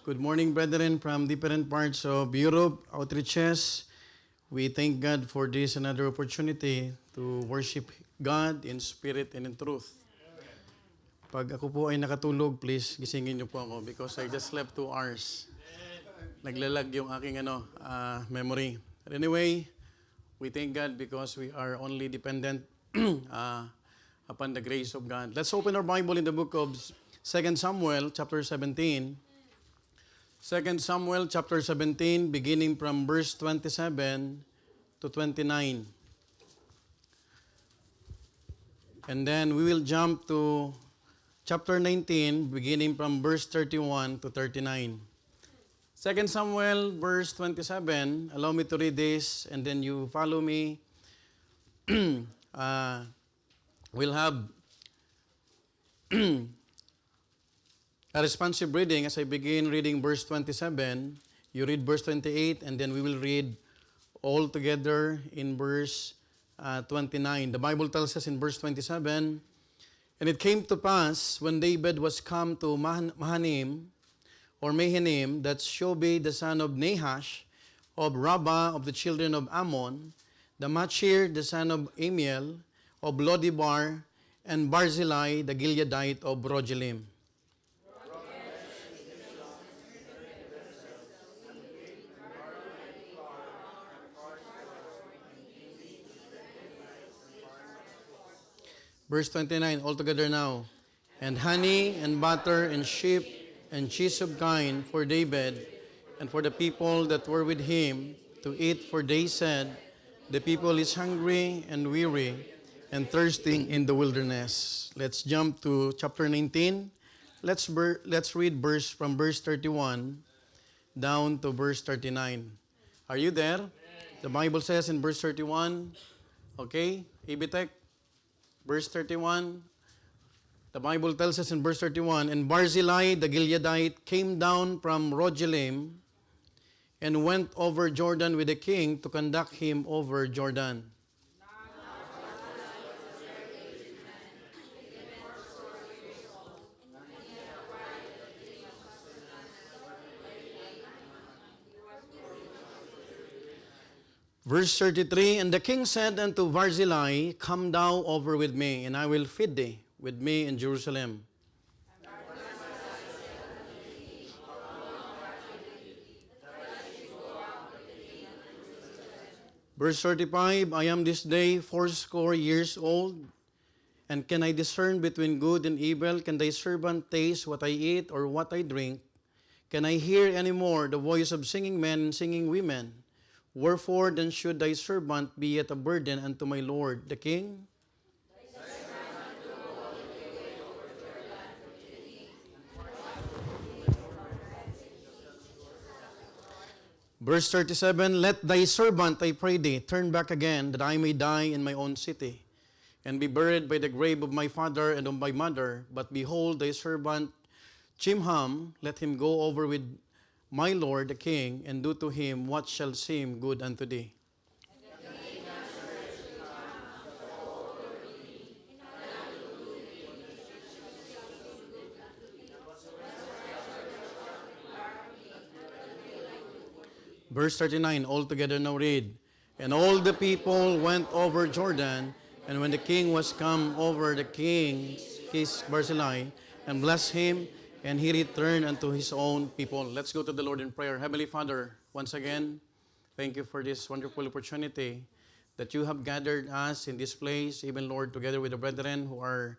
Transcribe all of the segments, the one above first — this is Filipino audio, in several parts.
Good morning, brethren, from different parts of Europe, outreaches. We thank God for this another opportunity to worship God in spirit and in truth. Pag ako po ay nakatulog, please gisingin niyo po ako because I just slept 2 hours. Naglalag yung aking memory. But anyway, we thank God because we are only dependent upon the grace of God. Let's open our Bible in the book of 2 Samuel chapter 17. 2 Samuel chapter 17, beginning from verse 27 to 29. And then we will jump to chapter 19, beginning from verse 31 to 39. 2 Samuel, verse 27, allow me to read this, and then you follow me. We'll have a responsive reading as I begin reading verse 27. You read verse 28, and then we will read all together in verse 29. The Bible tells us in verse 27, "And it came to pass, when David was come to Mahanaim, that Shobi the son of Nahash, of Rabbah of the children of Ammon, the Machir the son of Amiel, of Lodibar, and Barzillai the Gileadite of Rogelim. Verse 29, altogether now. "And honey and butter and sheep and cheese of kine for David and for the people that were with him to eat, for they said, the people is hungry and weary and thirsting in the wilderness." Let's jump to chapter 19. Let's read from verse 31 down to verse 39. Are you there? The Bible says in verse 31, okay, Ibitek, verse 31, the Bible tells us in verse 31, "And Barzillai the Gileadite came down from Rogelim and went over Jordan with the king to conduct him over Jordan. Verse 33, "And the king said unto Barzillai, Come thou over with me, and I will feed thee with me in Jerusalem. Verse 35, "I am this day 80 years old, and can I discern between good and evil? Can thy servant taste what I eat or what I drink? Can I hear any more the voice of singing men and singing women? Wherefore then should thy servant be yet a burden unto my lord the king?" Verse 37, "Let thy servant, I pray thee, turn back again, that I may die in my own city, and be buried by the grave of my father and of my mother. But behold, thy servant Chimham, let him go over with my lord the king, and do to him what shall seem good unto thee." Verse 39, altogether now read. "And all the people went over Jordan, and when the king was come over, the king kissed Barzillai, and blessed him, and he returned unto his own people." Let's go to the Lord in prayer. Heavenly Father, once again, thank you for this wonderful opportunity that you have gathered us in this place, even Lord, together with the brethren who are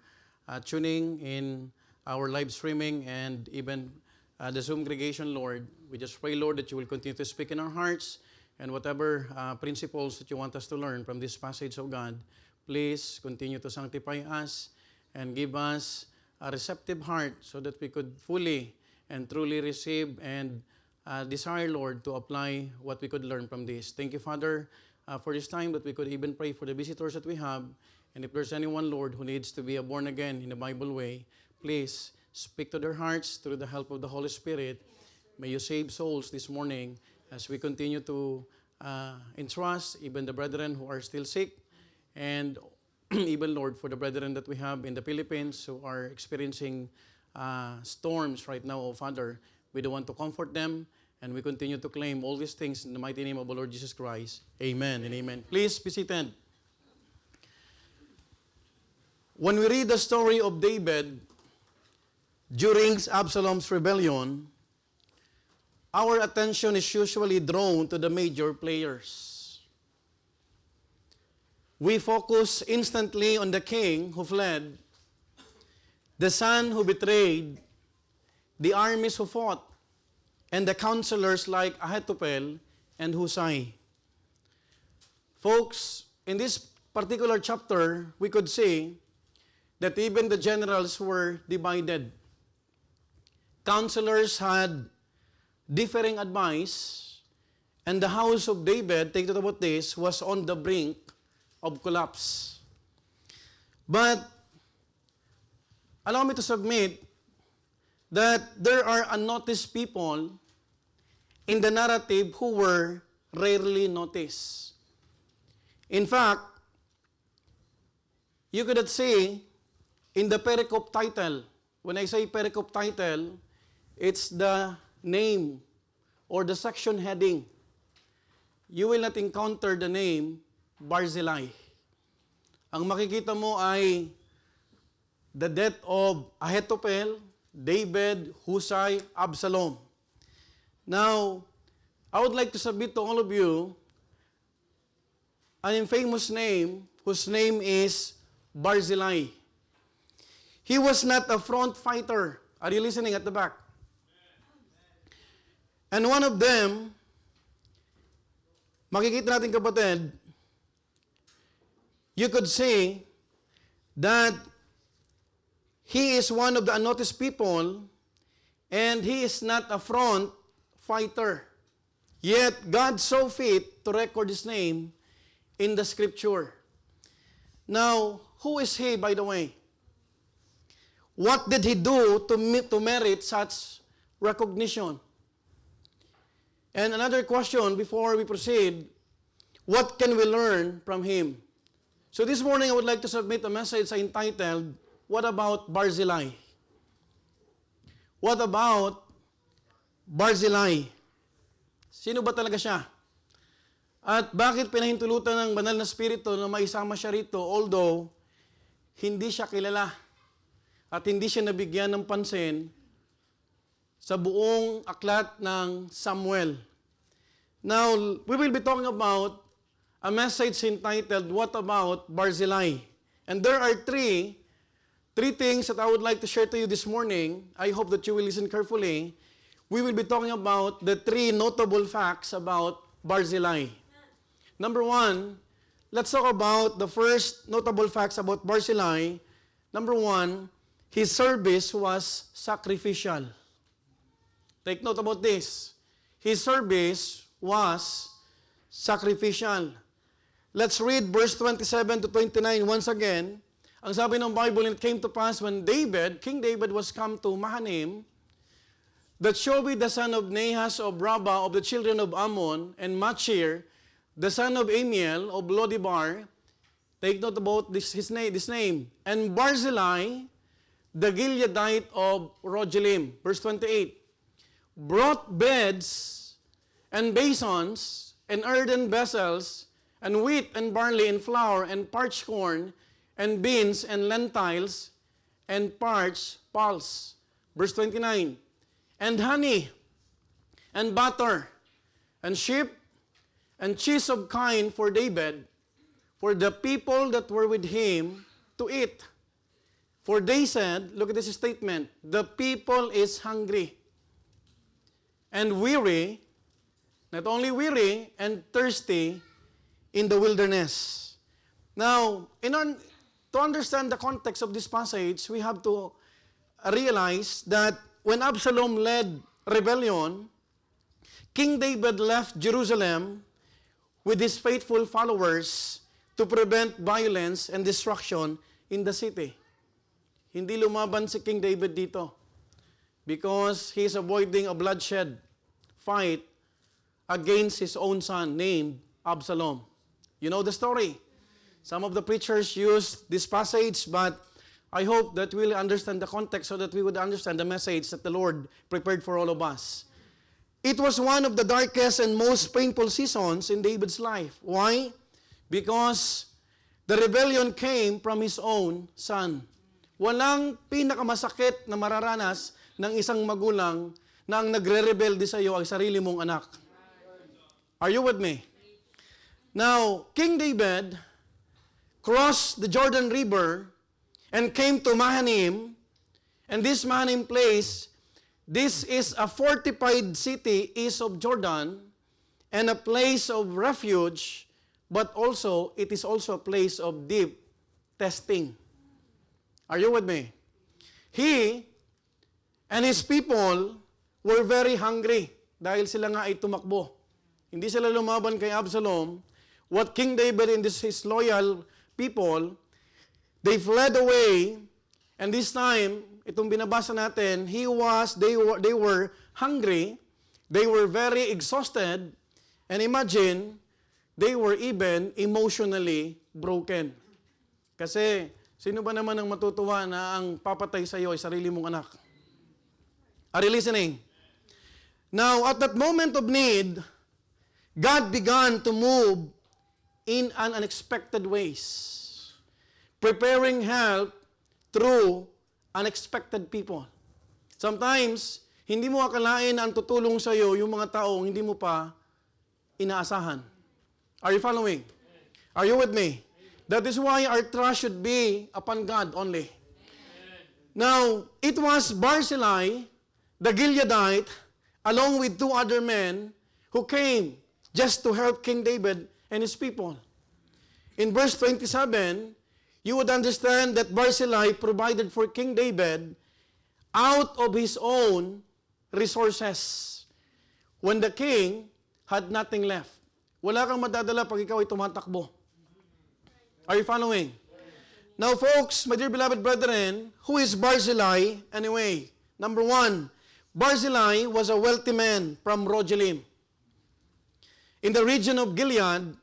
tuning in our live streaming and even the Zoom congregation, Lord. We just pray, Lord, that you will continue to speak in our hearts, and whatever principles that you want us to learn from this passage of God, please continue to sanctify us and give us a receptive heart so that we could fully and truly receive and desire, Lord, to apply what we could learn from this. Thank you, Father, for this time that we could even pray for the visitors that we have. And if there's anyone, Lord, who needs to be born again in the Bible way, please speak to their hearts through the help of the Holy Spirit. May you save souls this morning as we continue to entrust even the brethren who are still sick, and even, Lord, for the brethren that we have in the Philippines who are experiencing storms right now, O Father. We don't want to comfort them, and we continue to claim all these things in the mighty name of our Lord Jesus Christ. Amen and amen. Please be seated. When we read the story of David during Absalom's rebellion, our attention is usually drawn to the major players. We focus instantly on the king who fled, the son who betrayed, the armies who fought, and the counselors like Ahithophel and Hushai. Folks, in this particular chapter, we could see that even the generals were divided. Counselors had differing advice, and the house of David, take note about this, was on the brink of collapse. But allow me to submit that there are unnoticed people in the narrative who were rarely noticed. In fact, you could see in the pericope title, when I say pericope title, it's the name or the section heading. You will not encounter the name Barzillai. Ang makikita mo ay the death of Ahithophel, David, Hushai, Absalom. Now, I would like to submit to all of you an infamous name whose name is Barzillai. He was not a front fighter. Are you listening at the back? And one of them, makikita natin kapatid, you could say that he is one of the unnoticed people and he is not a front fighter. Yet God saw fit to record his name in the scripture. Now, who is he, by the way? What did he do to merit such recognition? And another question before we proceed, what can we learn from him? So this morning I would like to submit a message entitled, What About Barzillai? What about Barzillai? Sino ba talaga siya? At bakit pinahintulutan ng banal na spirito na maisama siya rito, although hindi siya kilala at hindi siya nabigyan ng pansin sa buong aklat ng Samuel. Now, we will be talking about a message entitled, What About Barzillai? And there are three things that I would like to share to you this morning. I hope that you will listen carefully. We will be talking about the three notable facts about Barzillai. Number one, let's talk about the first notable facts about Barzillai. Number one, his service was sacrificial. Take note about this. His service was sacrificial. Let's read verse 27 to 29 once again. Ang sabi ng Bible, it came to pass when King David was come to Mahanaim, that Shobi the son of Nahas of Rabbah of the children of Ammon, and Machir the son of Amiel of Lodibar, take note about this name, and Barzillai the Gileadite of Rogelim, verse 28, brought beds and basins and earthen vessels and wheat and barley and flour and parched corn and beans and lentils and parched pulse. Verse 29, and honey and butter and sheep and cheese of kine for David, for the people that were with him to eat. For they said, look at this statement, the people is hungry and weary, not only weary and thirsty in the wilderness. Now, to understand the context of this passage, we have to realize that when Absalom led rebellion, King David left Jerusalem with his faithful followers to prevent violence and destruction in the city. Hindi lumaban si King David dito because he is avoiding a bloodshed fight against his own son named Absalom. You know the story. Some of the preachers use this passage, but I hope that we'll understand the context so that we would understand the message that the Lord prepared for all of us. It was one of the darkest and most painful seasons in David's life. Why? Because the rebellion came from his own son. Walang pinakamasakit na mararanas ng isang magulang na ang nagre-rebelde sa iyo ay sarili mong anak. Are you with me? Now, King David crossed the Jordan River and came to Mahanaim. And this Mahanaim place, this is a fortified city east of Jordan and a place of refuge, but also, it is also a place of deep testing. Are you with me? He and his people were very hungry dahil sila nga ay tumakbo. Hindi sila lumaban kay Absalom. What King David and his loyal people, they fled away, and this time, itong binabasa natin, they were hungry, they were very exhausted, and imagine, they were even emotionally broken. Kasi, sino ba naman ang matutuwa na ang papatay sa iyo ay sarili mong anak? Are you listening? Now, at that moment of need, God began to move in an unexpected ways, preparing help through unexpected people. Sometimes, hindi mo akalain na ang tutulong sa iyo yung mga taong hindi mo pa inaasahan. Are you following? Are you with me? That is why our trust should be upon God only. Now, it was Barzillai, the Gileadite, along with two other men who came just to help King David and his people. In verse 27, you would understand that Barzillai provided for King David out of his own resources when the king had nothing left. Wala kang madadala pag ikaw ay tumatakbo. Are you following? Now folks, my dear beloved brethren, who is Barzillai anyway? Number one, Barzillai was a wealthy man from Rogelim, in the region of Gilead,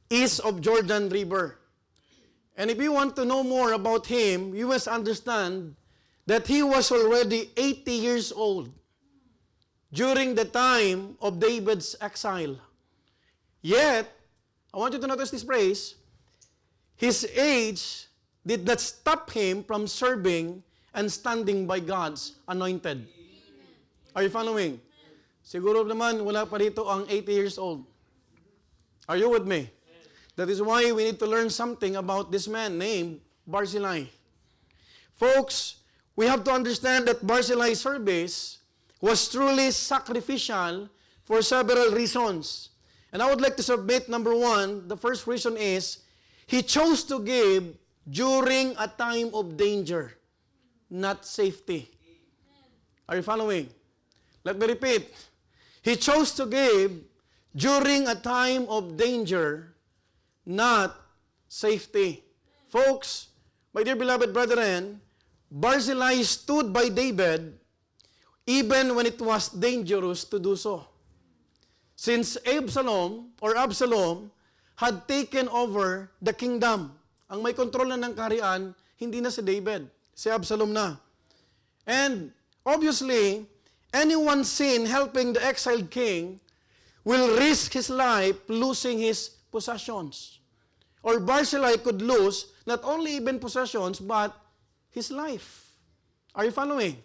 east of Jordan River. And if you want to know more about him, you must understand that he was already 80 years old during the time of David's exile. Yet, I want you to notice this phrase, his age did not stop him from serving and standing by God's anointed. Are you following? Siguro naman wala pa rito ang 80 years old. Are you with me? That is why we need to learn something about this man named Barzillai. Folks, we have to understand that Barzillai's service was truly sacrificial for several reasons. And I would like to submit, number one, the first reason is, he chose to give during a time of danger, not safety. Are you following? Let me repeat. He chose to give during a time of danger, not safety. Folks, my dear beloved brethren, Barzillai stood by David even when it was dangerous to do so. Since Absalom had taken over the kingdom, ang may kontrol na ng kaharian, hindi na si David, si Absalom na. And obviously, anyone seen helping the exiled king will risk his life losing his possessions. Or Barzillai could lose not only even possessions, but his life. Are you following?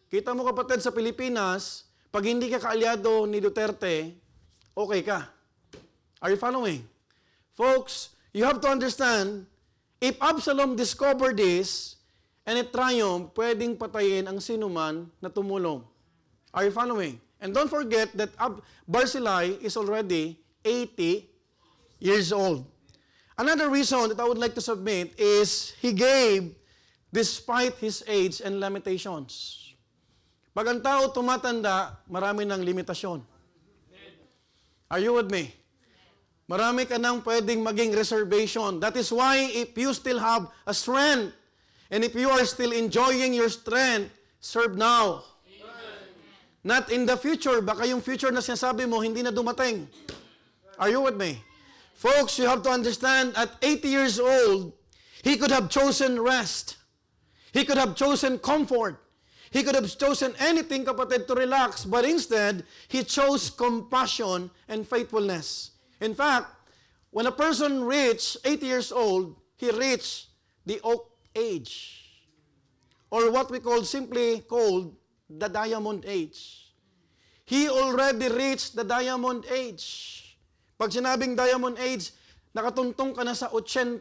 Kita mo kapatid sa Pilipinas, pag hindi ka kaalyado ni Duterte, okay ka. Are you following? Folks, you have to understand, if Absalom discovered this, and it triumphed, pwedeng patayin ang sinuman na tumulong. Are you following? And don't forget that Barzillai is already 80 years old. Another reason that I would like to submit is he gave despite his age and limitations. Pag ang tao tumatanda, marami ng limitasyon. Are you with me? Marami ka nang pwedeng maging reservation. That is why if you still have a strength, and if you are still enjoying your strength, serve now. Not in the future. Baka yung future na sinasabi mo, hindi na dumating. Are you with me? Folks, you have to understand, at 80 years old, he could have chosen rest. He could have chosen comfort. He could have chosen anything, kapatid, to relax, but instead, he chose compassion and faithfulness. In fact, when a person reached 80 years old, he reached the oak age, or what we call, simply called, the diamond age. He already reached the diamond age. Pag sinabing diamond age, nakatuntong ka na sa 80.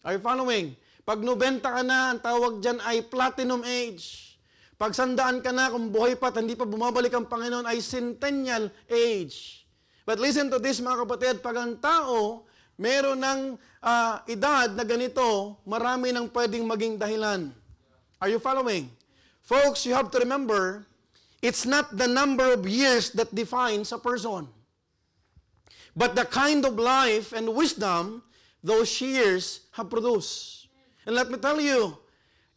Are you following? Pag 90 ka na, ang tawag dyan ay platinum age. Pag 100 ka na, kung buhay pa at hindi pa bumabalik ang Panginoon, ay centennial age. But listen to this, mga kapatid, pag ang tao meron ng edad na ganito, marami nang pwedeng maging dahilan. Are you following? Folks, you have to remember, it's not the number of years that defines a person, but the kind of life and wisdom those years have produced. And let me tell you,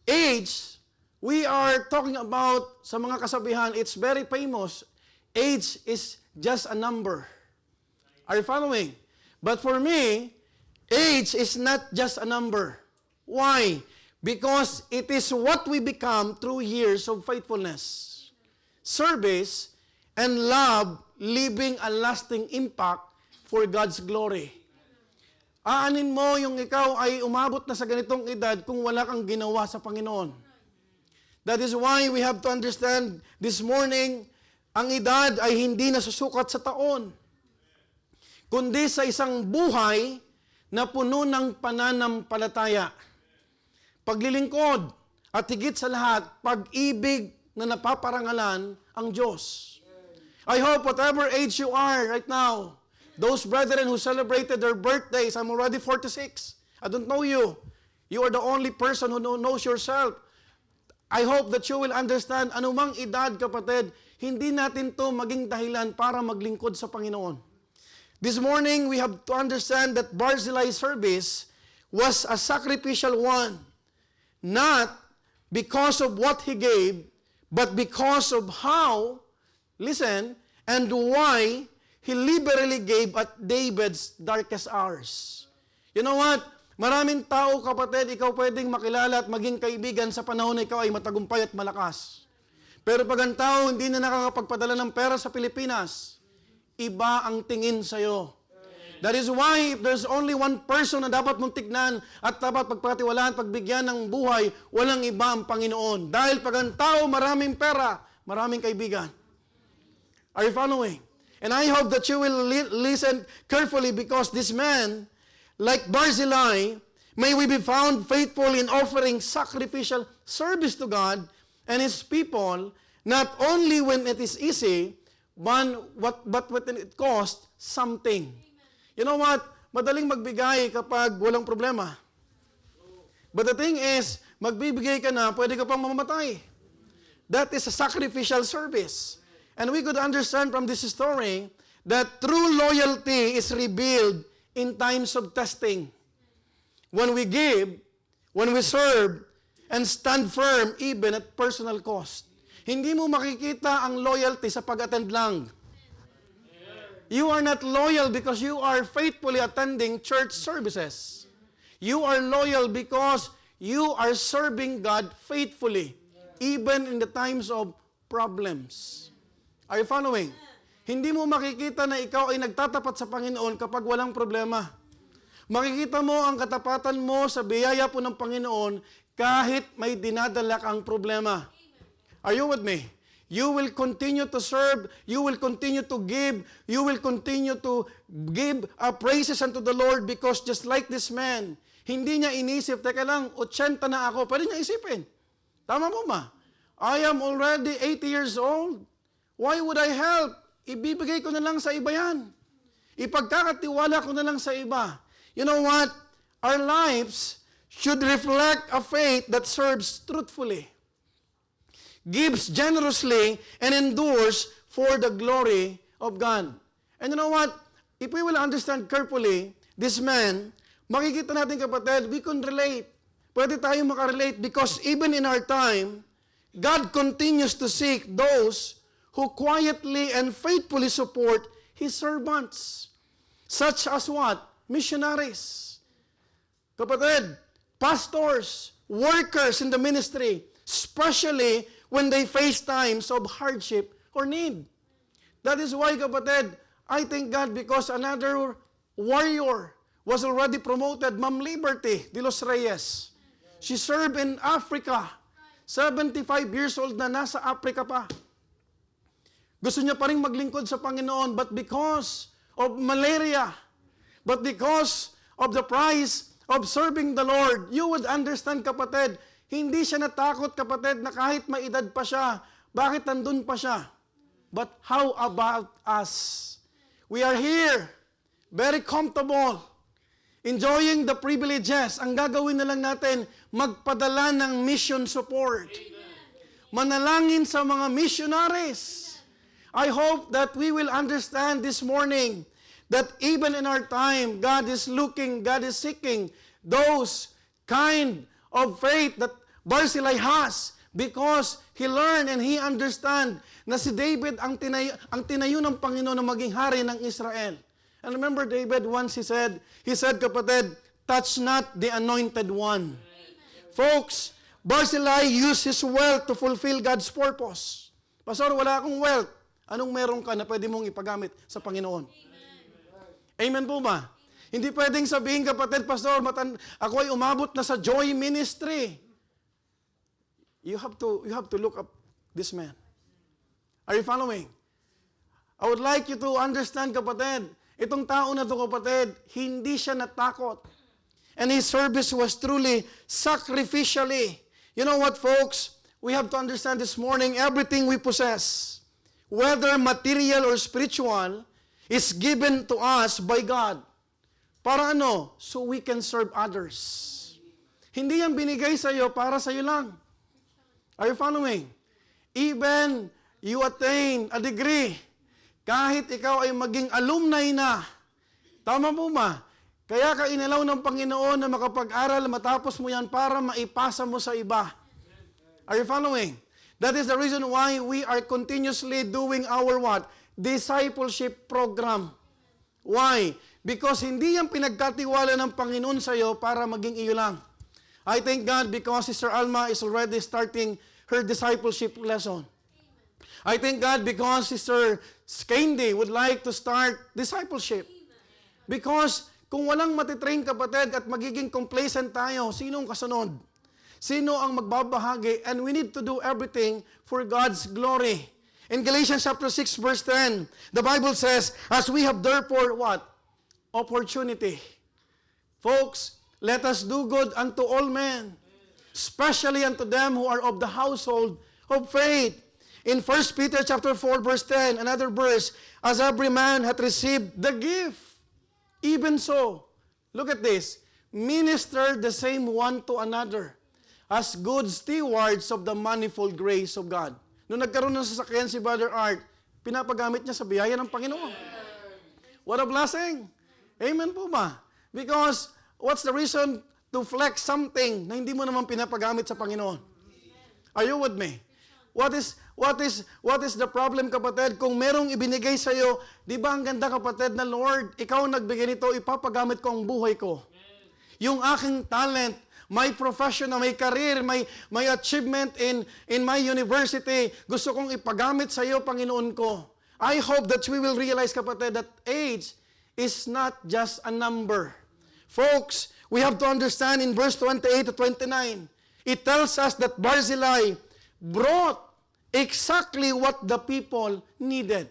age, we are talking about, sa mga kasabihan, it's very famous. Age is just a number. Are you following? But for me, age is not just a number. Why? Because it is what we become through years of faithfulness, service, and love, leaving a lasting impact for God's glory. Aanin mo yung ikaw ay umabot na sa ganitong edad kung wala kang ginawa sa Panginoon. That is why we have to understand this morning, ang edad ay hindi nasusukat sa taon, kundi sa isang buhay na puno ng pananampalataya, paglilingkod, at higit sa lahat, pag-ibig na napaparangalan ang Diyos. I hope whatever age you are right now, those brethren who celebrated their birthdays, I'm already 46. I don't know you. You are the only person who knows yourself. I hope that you will understand, anumang edad, kapatid, hindi natin to maging dahilan para maglingkod sa Panginoon. This morning, we have to understand that Barzillai's service was a sacrificial one, not because of what he gave, but because of how, listen, and why he liberally gave at David's darkest hours. You know what? Maraming tao, kapatid, ikaw pwedeng makilala at maging kaibigan sa panahon na ikaw ay matagumpay at malakas. Pero pag ang tao hindi na nakakapagpadala ng pera sa Pilipinas, iba ang tingin sa'yo. That is why if there's only one person na dapat mong tignan at dapat pagpatiwalaan, pagbigyan ng buhay, walang iba ang Panginoon. Dahil pag ang tao maraming pera, maraming kaibigan. Are you following? And I hope that you will listen carefully, because this man, like Barzillai, may we be found faithful in offering sacrificial service to God and His people, not only when it is easy, but when it costs something. You know what? Madaling magbigay kapag walang problema. But the thing is, magbibigay ka na, pwede ka pang mamamatay. That is a sacrificial service. And we could understand from this story that true loyalty is revealed in times of testing. When we give, when we serve, and stand firm even at personal cost. Hindi mo makikita ang loyalty sa pag-attend lang. You are not loyal because you are faithfully attending church services. You are loyal because you are serving God faithfully, even in the times of problems. Are you following? Hindi mo makikita na ikaw ay nagtatapat sa Panginoon kapag walang problema. Makikita mo ang katapatan mo sa biyaya po ng Panginoon kahit may dinadala kang problema. Are you with me? You will continue to serve, you will continue to give, you will continue to give praises unto the Lord, because just like this man, hindi niya inisip, teka lang, 80 na ako, pwede niya isipin. Tama mo ba? I am already 80 years old. Why would I help? Ibibigay ko na lang sa iba yan. Ipagkakatiwala ko na lang sa iba. You know what? Our lives should reflect a faith that serves truthfully, gives generously, and endures for the glory of God. And you know what? If we will understand carefully, this man, makikita natin, kapatid, we can relate. Pwede tayong makarelate, because even in our time, God continues to seek those who quietly and faithfully support His servants. Such as what? Missionaries. Kapatid, pastors, workers in the ministry, especially when they face times of hardship or need. That is why, kapatid, I thank God because another warrior was already promoted, Ma'am Liberty de los Reyes. She served in Africa. 75 years old na, nasa Africa pa. Gusto niya pa rin maglingkod sa Panginoon, but because of malaria, but because of the price of serving the Lord, you would understand, kapatid, hindi siya natakot, kapatid, na kahit may edad pa siya, bakit nandun pa siya? But how about us? We are here, very comfortable, enjoying the privileges. Ang gagawin na lang natin, magpadala ng mission support. Manalangin sa mga missionaries. I hope that we will understand this morning that even in our time, God is looking, God is seeking those kind of faith that Barzillai has because he learned and he understand na si David ang tinayo ng Panginoon na maging hari ng Israel. And remember David once he said, kapatid, touch not the anointed one. Amen. Folks, Barzillai used his wealth to fulfill God's purpose. Pastor, wala akong wealth. Anong meron ka na pwede mong ipagamit sa Panginoon? Amen po ba? Hindi pwedeng sabihin, kapatid, Pastor, ako ay umabot na sa Joy Ministry. You have to look up this man. Are you following? I would like you to understand, kapatid, itong tao na to, kapatid, hindi siya natakot. And his service was truly sacrificially. You know what, folks? We have to understand this morning, everything we possess, whether material or spiritual, is given to us by God. Para ano? So we can serve others. Hindi yan binigay sa iyo para sa iyo lang. Are you following? Even you attain a degree, kahit ikaw ay maging alumni na, tama po ba? Kaya ka inalaw ng Panginoon na makapag-aral, matapos mo yan para maipasa mo sa iba. Are you following? That is the reason why we are continuously doing our what? Discipleship program. Why? Because hindi yan pinagkatiwala ng Panginoon sa iyo para maging iyo lang. I thank God because Sister Alma is already starting her discipleship lesson. I thank God because Sister Candy would like to start discipleship. Because kung walang matitrain, kapatid, at magiging complacent tayo, sinong kasunod? Sino ang magbabahagi? And we need to do everything for God's glory. In Galatians chapter 6 verse 10, the Bible says, as we have therefore what? Opportunity. Folks, let us do good unto all men, especially unto them who are of the household of faith. In 1 Peter chapter 4 verse 10, another verse, as every man hath received the gift, even so, look at this, minister the same one to another, as good stewards of the manifold grace of God. Nung nagkaroon ng sasakyan si Brother Art, pinapagamit niya sa biyaya ng Panginoon. What a blessing! Amen po ba? Because, what's the reason to flex something na hindi mo naman pinapagamit sa Panginoon? Are you with me? What is the problem, kapatid? Kung merong ibinigay sa iyo, di ba ang ganda, kapatid, na Lord, ikaw nagbigay nito, ipapagamit ko ang buhay ko. Yung aking talent, my profession, my career, my achievement in my university, gusto kong ipagamit sa iyo, Panginoon ko. I hope that we will realize, kapatid, that age is not just a number. Folks, we have to understand in verse 28 to 29, it tells us that Barzillai brought exactly what the people needed.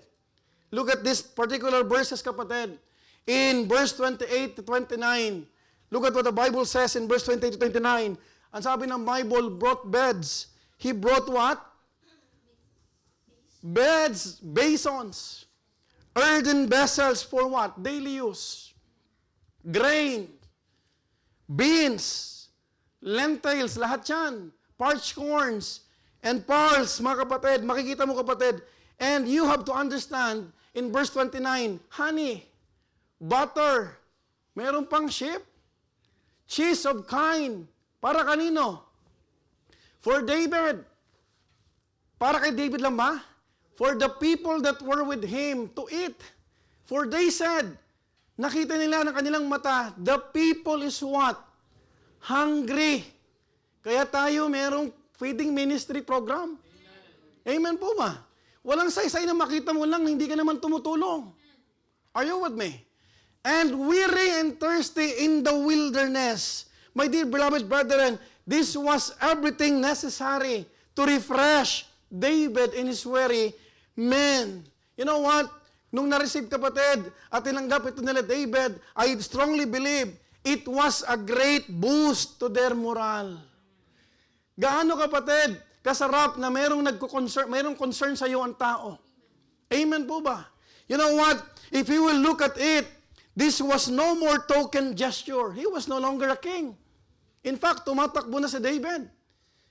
Look at this particular verses, kapatid. In verse 28 to 29, look at what the Bible says in verse 28 to 29. Ang sabi ng Bible, brought beds. He brought what? Beds, basins, earthen vessels for what? Daily use. Grain, beans, lentils, lahat yan. Parched corns, and pearls, mga kapatid. Makikita mo, kapatid. And you have to understand, in verse 29, honey, butter, meron pang sheep, cheese of kine. Para kanino? For David. Para kay David lang ba? For the people that were with him to eat. For they said, nakita nila ng kanilang mata, the people is what? Hungry. Kaya tayo merong feeding ministry program. Amen po ba? Walang saysay na makita mo lang, hindi ka naman tumutulong. Are you with me? And weary and thirsty in the wilderness. My dear beloved brethren, this was everything necessary to refresh David and his weary men. You know what? Nung na-receive kapatid at tinanggap ito nila David, I strongly believe it was a great boost to their morale. Gaano kapatid, kasarap na merong concern sa iyo ang tao. Amen po ba? You know what? If you will look at it, this was no more token gesture. He was no longer a king. In fact, tumatakbo na si David.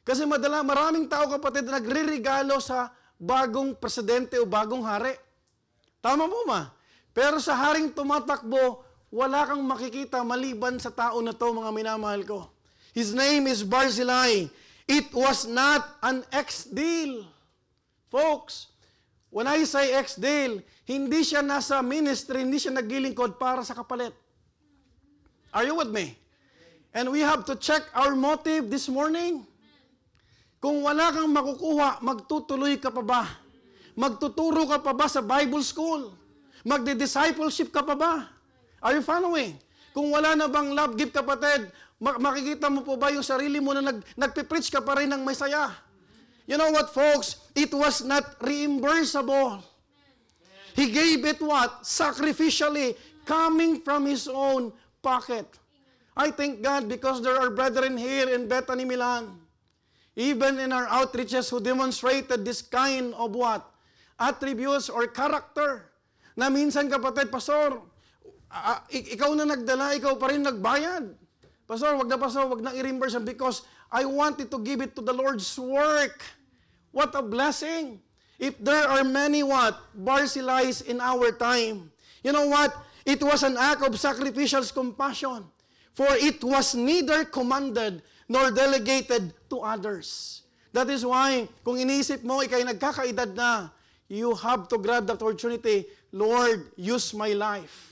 Kasi maraming tao kapatid na nagre-regalo sa bagong presidente o bagong hari. Tama po ba? Pero sa haring tumatakbo, wala kang makikita maliban sa tao na to, mga minamahal ko. His name is Barzillai. It was not an ex-deal. Folks, when I say ex-deal, hindi siya nasa ministry, hindi siya naglilingkod para sa kapalit. Are you with me? And we have to check our motive this morning. Kung wala kang makukuha, magtutuloy ka pa ba? Magtuturo ka pa ba sa Bible school? Magdi-discipleship ka pa ba? Are you following? Kung wala na bang love gift kapatid, makikita mo po ba yung sarili mo na nagpipreach ka pa rin ng may saya? You know what, folks? It was not reimbursable. He gave it what? Sacrificially, coming from his own pocket. I thank God because there are brethren here in Bethany, Milan, even in our outreaches who demonstrated this kind of what? Attributes or character. Na minsan kapatid, Pastor, ikaw na nagdala, ikaw pa rin nagbayad. Pastor, wag na i-reimburse because I wanted to give it to the Lord's work. What a blessing. If there are many what? Barzillais in our time. You know what? It was an act of sacrificial compassion. For it was neither commanded nor delegated to others. That is why, kung iniisip mo, ikay nagkakaedad na, you have to grab the opportunity, Lord, use my life.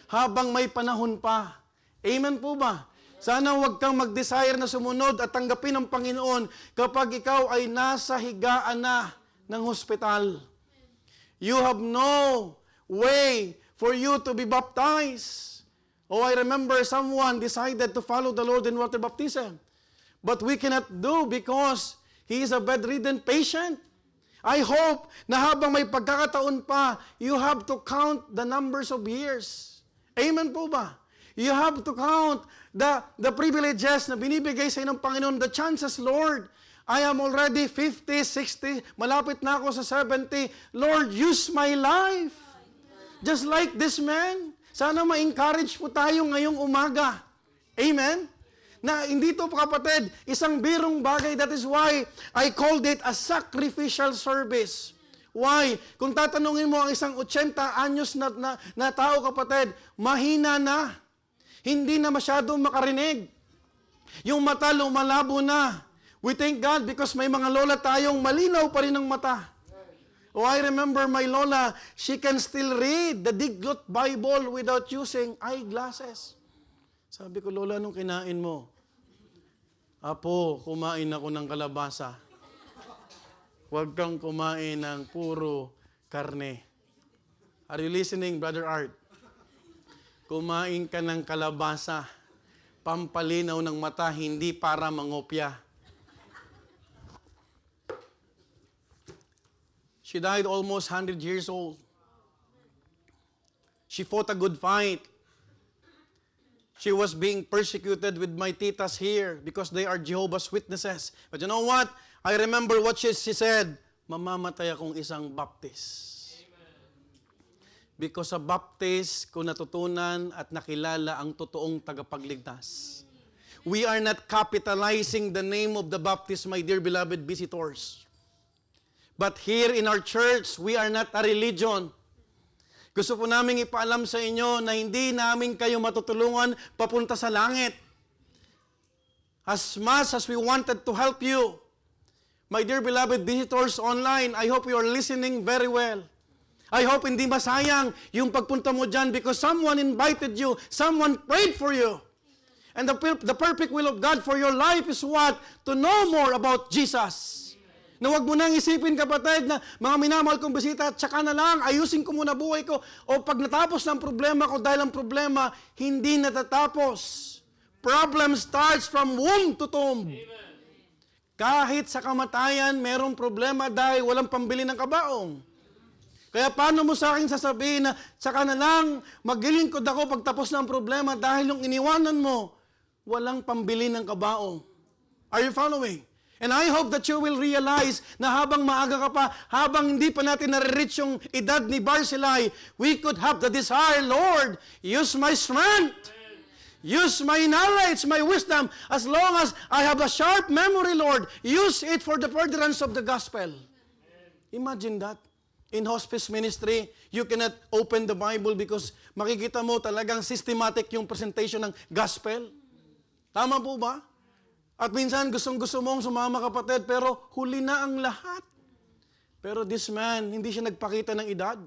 Habang may panahon pa. Amen po ba? Sana huwag kang mag-desire na sumunod at tanggapin ng Panginoon kapag ikaw ay nasa higaan na ng hospital. You have no way for you to be baptized. Oh, I remember someone decided to follow the Lord in water baptism. But we cannot do because he is a bedridden patient. I hope na habang may pagkakataon pa, you have to count the numbers of years. Amen po ba? You have to count the privileges na binibigay sa inyo ng Panginoon, the chances, Lord. I am already 50, 60, malapit na ako sa 70. Lord, use my life. Just like this man. Sana ma-encourage po tayo ngayong umaga. Amen? Na hindi to kapatid, isang birong bagay. That is why I called it a sacrificial service. Why? Kung tatanungin mo ang isang 80 anyos na tao kapatid, mahina na. Hindi na masyadong makarinig. Yung mata lumalabo na. We thank God because may mga lola tayong malinaw pa rin ang mata. Oh, I remember my lola, she can still read the Diglot Bible without using eyeglasses. Sabi ko, Lola, anong kinain mo? Apo, kumain ako ng kalabasa. Huwag kang kumain ng puro karne. Are you listening, Brother Art? Kumain ka ng kalabasa. Pampalinaw ng mata, hindi para mangopya. She died almost 100 years old. She fought a good fight. She was being persecuted with my titas here because they are Jehovah's Witnesses. But you know what? I remember what she said, mamamatay akong isang Baptist. Because sa Baptist ko natutunan at nakilala ang totoong tagapagligtas. We are not capitalizing the name of the Baptist, my dear beloved visitors. But here in our church, we are not a religion. Gusto po namin ipaalam sa inyo na hindi namin kayo matutulungan papunta sa langit. As much as we wanted to help you, my dear beloved visitors online, I hope you are listening very well. I hope hindi masayang yung pagpunta mo dyan because someone invited you, someone prayed for you. And the perfect will of God for your life is what? To know more about Jesus. Na wag mo nang isipin, kapatid, na mga minamahal kong bisita, tsaka na lang, ayusin ko muna buhay ko. O pag natapos ng problema ko, dahil ang problema, hindi natatapos. Problem starts from womb to tomb. Kahit sa kamatayan, merong problema dahil walang pambili ng kabaong. Kaya paano mo sa akin sasabihin na tsaka na lang, maglilingkod ako pagtapos ng problema dahil nung iniwanan mo, walang pambili ng kabaong. Are you following? And I hope that you will realize na habang maaga ka pa, habang hindi pa natin nare-reach yung edad ni Barzillai, we could have the desire, Lord, use my strength, use my knowledge, my wisdom, as long as I have a sharp memory, Lord, use it for the furtherance of the gospel. Imagine that. In hospice ministry, you cannot open the Bible because makikita mo talagang systematic yung presentation ng gospel. Tama po ba? At minsan gustong-gusto mong sumama, kapatid, pero huli na ang lahat. Pero this man, hindi siya nagpakita ng edad.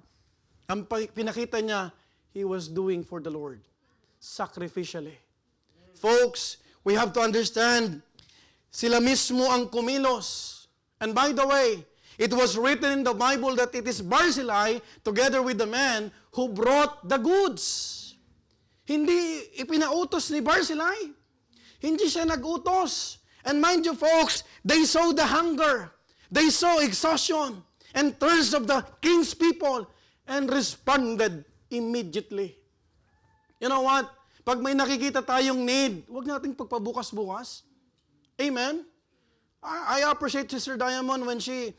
Ang pinakita niya, he was doing for the Lord. Sacrificially. Folks, we have to understand, sila mismo ang kumilos. And by the way, it was written in the Bible that it is Barzillai, together with the man, who brought the goods. Hindi ipinautos ni Barzillai. Hindi siya nag-utos. And mind you, folks, they saw the hunger. They saw exhaustion and thirst of the king's people and responded immediately. You know what? Pag may nakikita tayong need, huwag nating pagpabukas-bukas. Amen? I appreciate Sister Diamond when she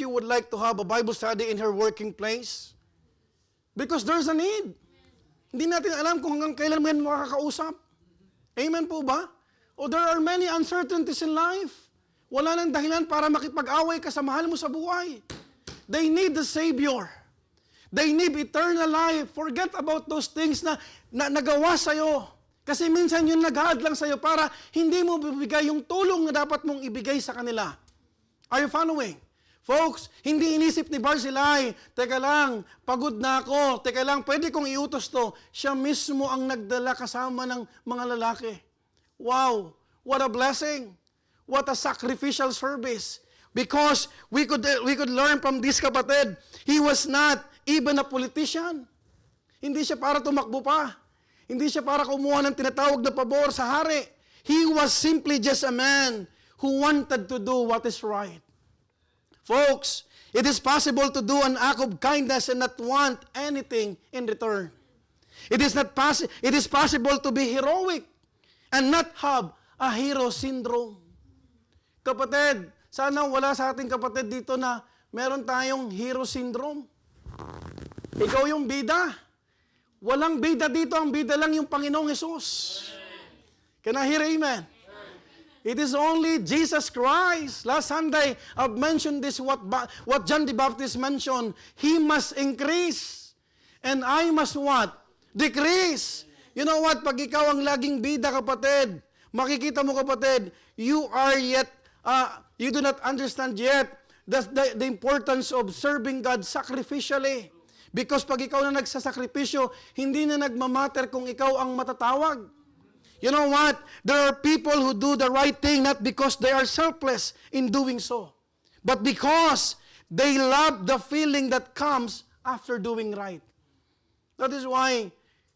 would like to have a Bible study in her working place. Because there's a need. Hindi natin alam kung hanggang kailan mo yan makakausap. Amen po ba? O there are many uncertainties in life. Wala nang dahilan para makipag-away ka sa mahal mo sa buhay. They need the Savior. They need eternal life. Forget about those things na nagawa sa'yo. Kasi minsan yun nag-aad lang sa'yo para hindi mo bibigay yung tulong na dapat mong ibigay sa kanila. Are you following? Folks, hindi inisip ni Barzillai, teka lang, pagod na ako, teka lang, pwede kong iutos to. Siya mismo ang nagdala kasama ng mga lalaki. Wow, what a blessing. What a sacrificial service. Because we could learn from this, kapatid, he was not even a politician. Hindi siya para tumakbo pa. Hindi siya para kumuha ng tinatawag na pabor sa hari. He was simply just a man who wanted to do what is right. Folks, it is possible to do an act of kindness and not want anything in return. It is possible to be heroic and not have a hero syndrome. Kapatid, sana wala sa ating kapatid dito na meron tayong hero syndrome. Ikaw yung bida. Walang bida dito, ang bida lang yung Panginoong Hesus. Can I hear amen? It is only Jesus Christ. Last Sunday, I've mentioned this, what John the Baptist mentioned. He must increase. And I must what? Decrease. You know what? Pag ikaw ang laging bida, kapatid, makikita mo, kapatid, you do not understand yet the importance of serving God sacrificially. Because pag ikaw na nagsasakripisyo, hindi na nagmamatter kung ikaw ang matatawag. You know what? There are people who do the right thing not because they are selfless in doing so, but because they love the feeling that comes after doing right. That is why,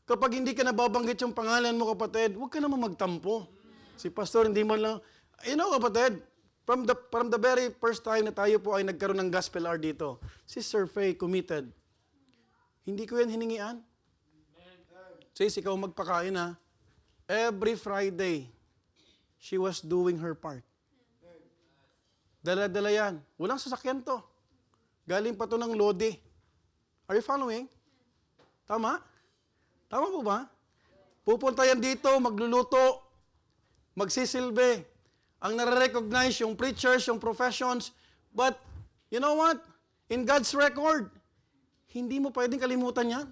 kapag hindi ka nababanggit yung pangalan mo, kapatid, huwag ka naman magtampo. Si pastor, hindi man lang, you know, kapatid, from the very first time na tayo po ay nagkaroon ng gospel hour dito, si Sir Faye committed. Hindi ko yan hiningian. Sis, ikaw magpakain ha. Every Friday, she was doing her part. Dala-dala yan. Walang sasakyan to. Galing pa to ng Lodi. Are you following? Tama? Tama po ba? Pupunta yan dito, magluluto, magsisilbi. Ang nare-recognize yung preachers, yung professions. But, you know what? In God's record, hindi mo pwedeng kalimutan yan.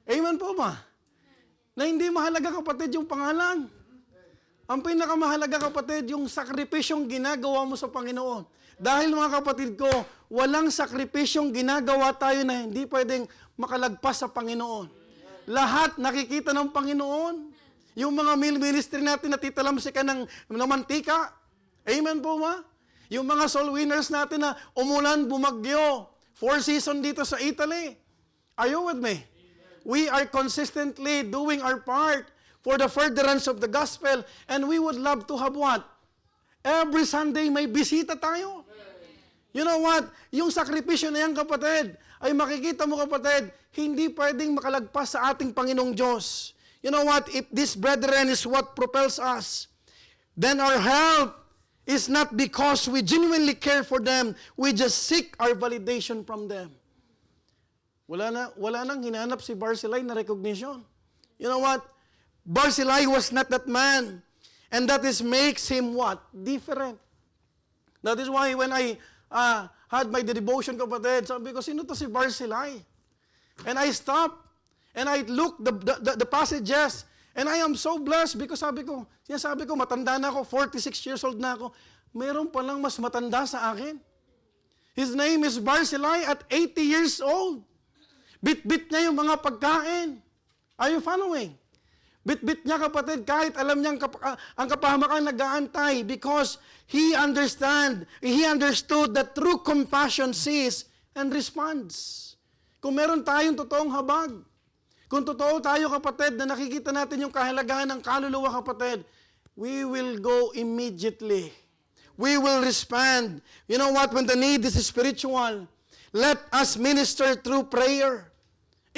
Amen po ba? Na hindi mahalaga, kapatid, yung pangalan. Ang pinakamahalaga, kapatid, yung sakripisyong ginagawa mo sa Panginoon. Dahil mga kapatid ko, walang sakripisyong ginagawa tayo na hindi pwedeng makalagpas sa Panginoon. Lahat nakikita ng Panginoon. Yung mga ministry natin natitalamsikan ng mantika. Amen po ba? Yung mga soul winners natin na umulan, bumagyo. 4 season dito sa Italy. Are you with me? We are consistently doing our part for the furtherance of the gospel, and we would love to have what? Every Sunday may bisita tayo. You know what? Yung sakripisyo na yan, kapatid, ay makikita mo, kapatid, hindi pwedeng makalagpas sa ating Panginoong Diyos. You know what? If this, brethren, is what propels us, then our help is not because we genuinely care for them. We just seek our validation from them. Wala nang hinanap si Barzillai na recognition. You know what? Barzillai was not that man. And that is makes him what? Different. That is why when I had my devotion, kapatid, sabi ko, sino to si Barzillai? And I stopped. And I looked the passages, and I am so blessed because sabi ko, matanda na ako, 46 years old na ako, meron palang mas matanda sa akin. His name is Barzillai at 80 years old. Bit-bit niya yung mga pagkain. Are you following? Bit-bit niya, kapatid, kahit alam niya ang kapahamakan nag-aantay because he understood that true compassion sees and responds. Kung meron tayong totoong habag, kung totoo tayo, kapatid, na nakikita natin yung kahalagahan ng kaluluwa, kapatid, we will go immediately. We will respond. You know what? When the need is spiritual, let us minister through prayer,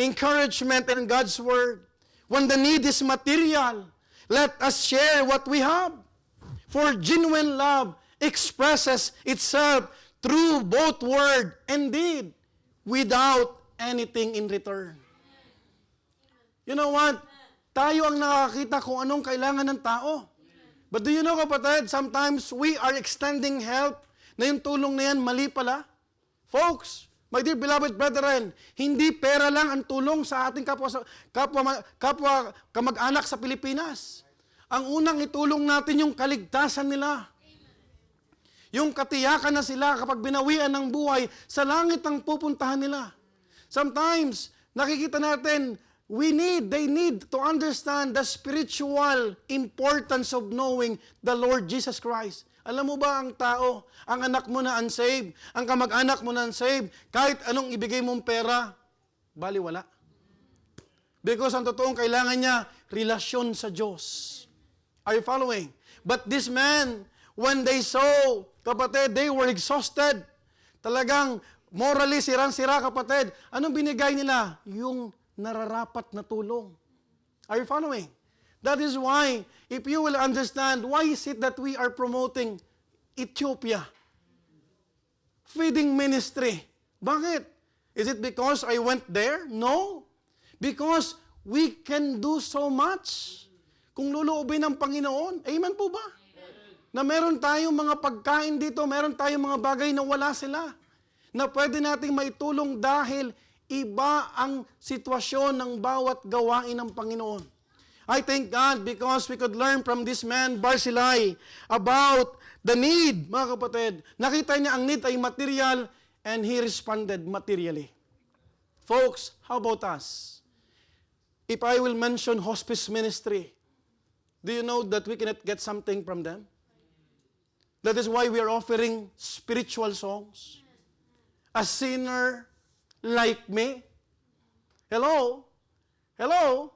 encouragement, and God's Word. When the need is material, let us share what we have. For genuine love expresses itself through both word and deed without anything in return. You know what? Tayo ang nakakita kung anong kailangan ng tao. But do you know, kapatid, sometimes we are extending help na yung tulong na yan mali pala. Folks, my dear beloved brethren, hindi pera lang ang tulong sa ating kapwa kamag-anak sa Pilipinas. Ang unang itulong natin yung kaligtasan nila. Yung katiyakan na sila kapag binawian ng buhay, sa langit ang pupuntahan nila. Sometimes, nakikita natin, they need to understand the spiritual importance of knowing the Lord Jesus Christ. Alam mo ba ang tao, ang anak mo na unsaved, ang kamag-anak mo na unsaved, kahit anong ibigay mong pera, baliwala. Because ang totoong kailangan niya, relasyon sa Diyos. Are you following? But this man, when they saw, kapatid, they were exhausted. Talagang morally sirang-sira, kapatid. Anong binigay nila? Yung nararapat na tulong. Are you following? That is why, if you will understand, why is it that we are promoting Ethiopia? Feeding ministry. Bakit? Is it because I went there? No. Because we can do so much. Kung luluubin ng Panginoon, amen po ba? Na meron tayong mga pagkain dito, meron tayong mga bagay na wala sila. Na pwede nating maitulong dahil iba ang sitwasyon ng bawat gawain ng Panginoon. I thank God because we could learn from this man, Barzillai, about the need, mga kapatid. Nakita niya ang need ay material and he responded materially. Folks, how about us? If I will mention hospice ministry, do you know that we cannot get something from them? That is why we are offering spiritual songs. A sinner like me. Hello? Hello?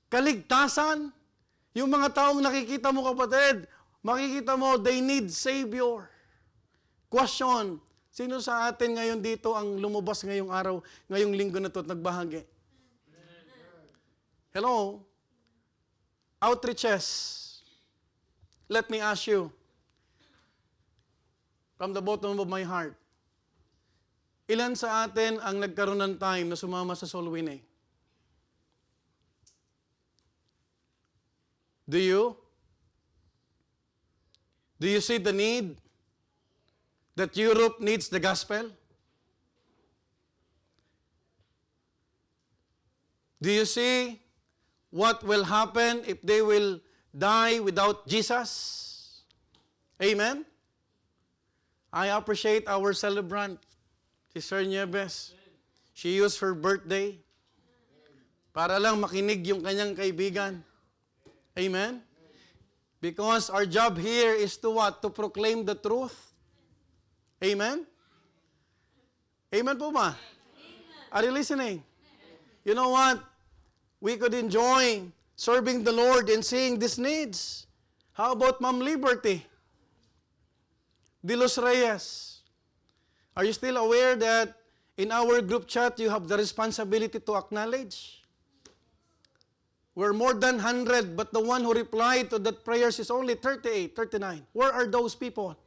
Kaligtasan. Yung mga taong nakikita mo, kapatid, makikita mo, they need Savior. Question, sino sa atin ngayon dito ang lumabas ngayong araw, ngayong linggo na ito at nagbahagi? Hello? Outreaches. Let me ask you, from the bottom of my heart, ilan sa atin ang nagkaroon ng time na sumama sa soul winning? Do you? Do you see the need that Europe needs the gospel? Do you see what will happen if they will die without Jesus? Amen? I appreciate our celebrant, Sister Nieves. She used her birthday para lang makinig yung kanyang kaibigan. Amen? Because our job here is to what? To proclaim the truth. Amen? Amen po ba? Are you listening? You know what? We could enjoy serving the Lord and seeing these needs. How about Ma'am Liberty? De Los Reyes. Are you still aware that in our group chat you have the responsibility to acknowledge? We're more than 100, but the one who replied to that prayers is only 38, 39. Where are those people?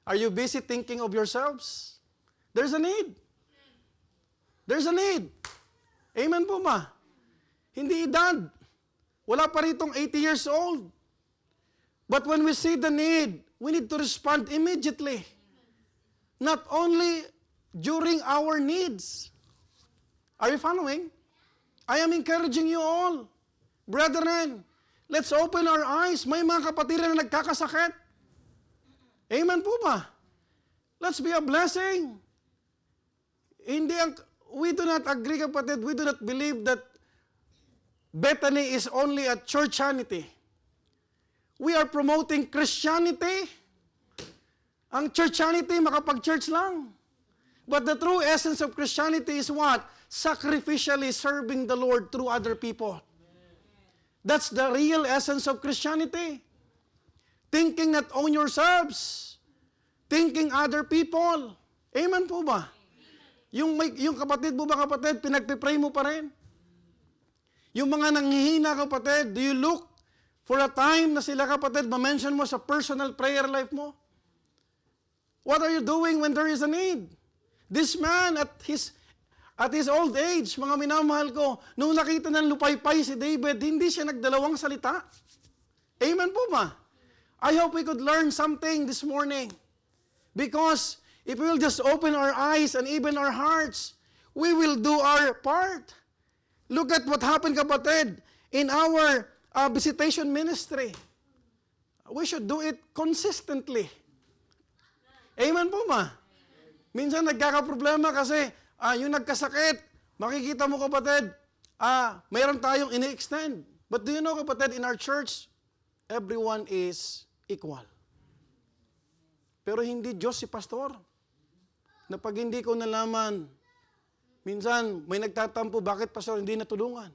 Are you busy thinking of yourselves? There's a need. There's a need. Amen po ba? Hindi edad. Wala pa ritong 80 years old. But when we see the need, we need to respond immediately. Not only during our needs. Are you following? I am encouraging you all. Brethren, let's open our eyes. May mga kapatid na nagkakasakit. Amen po ba? Let's be a blessing. We do not agree, kapatid. We do not believe that Bethany is only a churchanity. We are promoting Christianity. Ang churchanity, makapag-church lang. But the true essence of Christianity is what? Sacrificially serving the Lord through other people. That's the real essence of Christianity. Thinking not on yourselves. Thinking other people. Amen po ba? Yung kapatid mo ba, kapatid, pinagpipray mo pa rin? Yung mga nanghihina, kapatid, do you look for a time na sila, kapatid, ma-mention mo sa personal prayer life mo? What are you doing when there is a need? This man at his old age, mga minamahal ko, nung nakita ng lupaypay si David, hindi siya nagdalawang salita. Amen po ba? I hope we could learn something this morning. Because if we will just open our eyes and even our hearts, we will do our part. Look at what happened, kapatid, in our visitation ministry. We should do it consistently. Amen po ba? Minsan nagkakaproblema kasi yung nagkasakit, makikita mo, kapatid, mayroon tayong ini-extend. But do you know, kapatid, in our church, everyone is equal. Pero hindi Diyos si pastor. Na pag hindi ko nalaman, minsan may nagtatampo, bakit pastor hindi natulungan?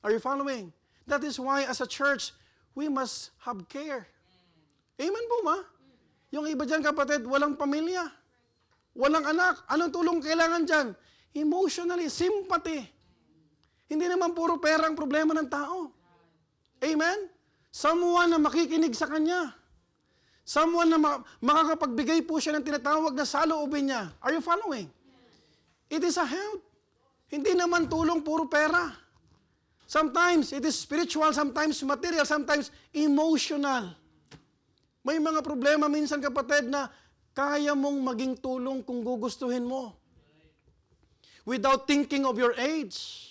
Are you following? That is why as a church, we must have care. Amen po ba? Yung iba dyan, kapatid, walang pamilya. Walang anak. Anong tulong kailangan dyan? Emotionally, sympathy. Hindi naman puro pera ang problema ng tao. Amen? Someone na makikinig sa kanya. Someone na makakapagbigay po siya ng tinatawag na saloobin niya. Are you following? It is a help. Hindi naman tulong puro pera. Sometimes it is spiritual, sometimes material, sometimes emotional. May mga problema minsan, kapatid, na kaya mong maging tulong kung gugustuhin mo. Without thinking of your age.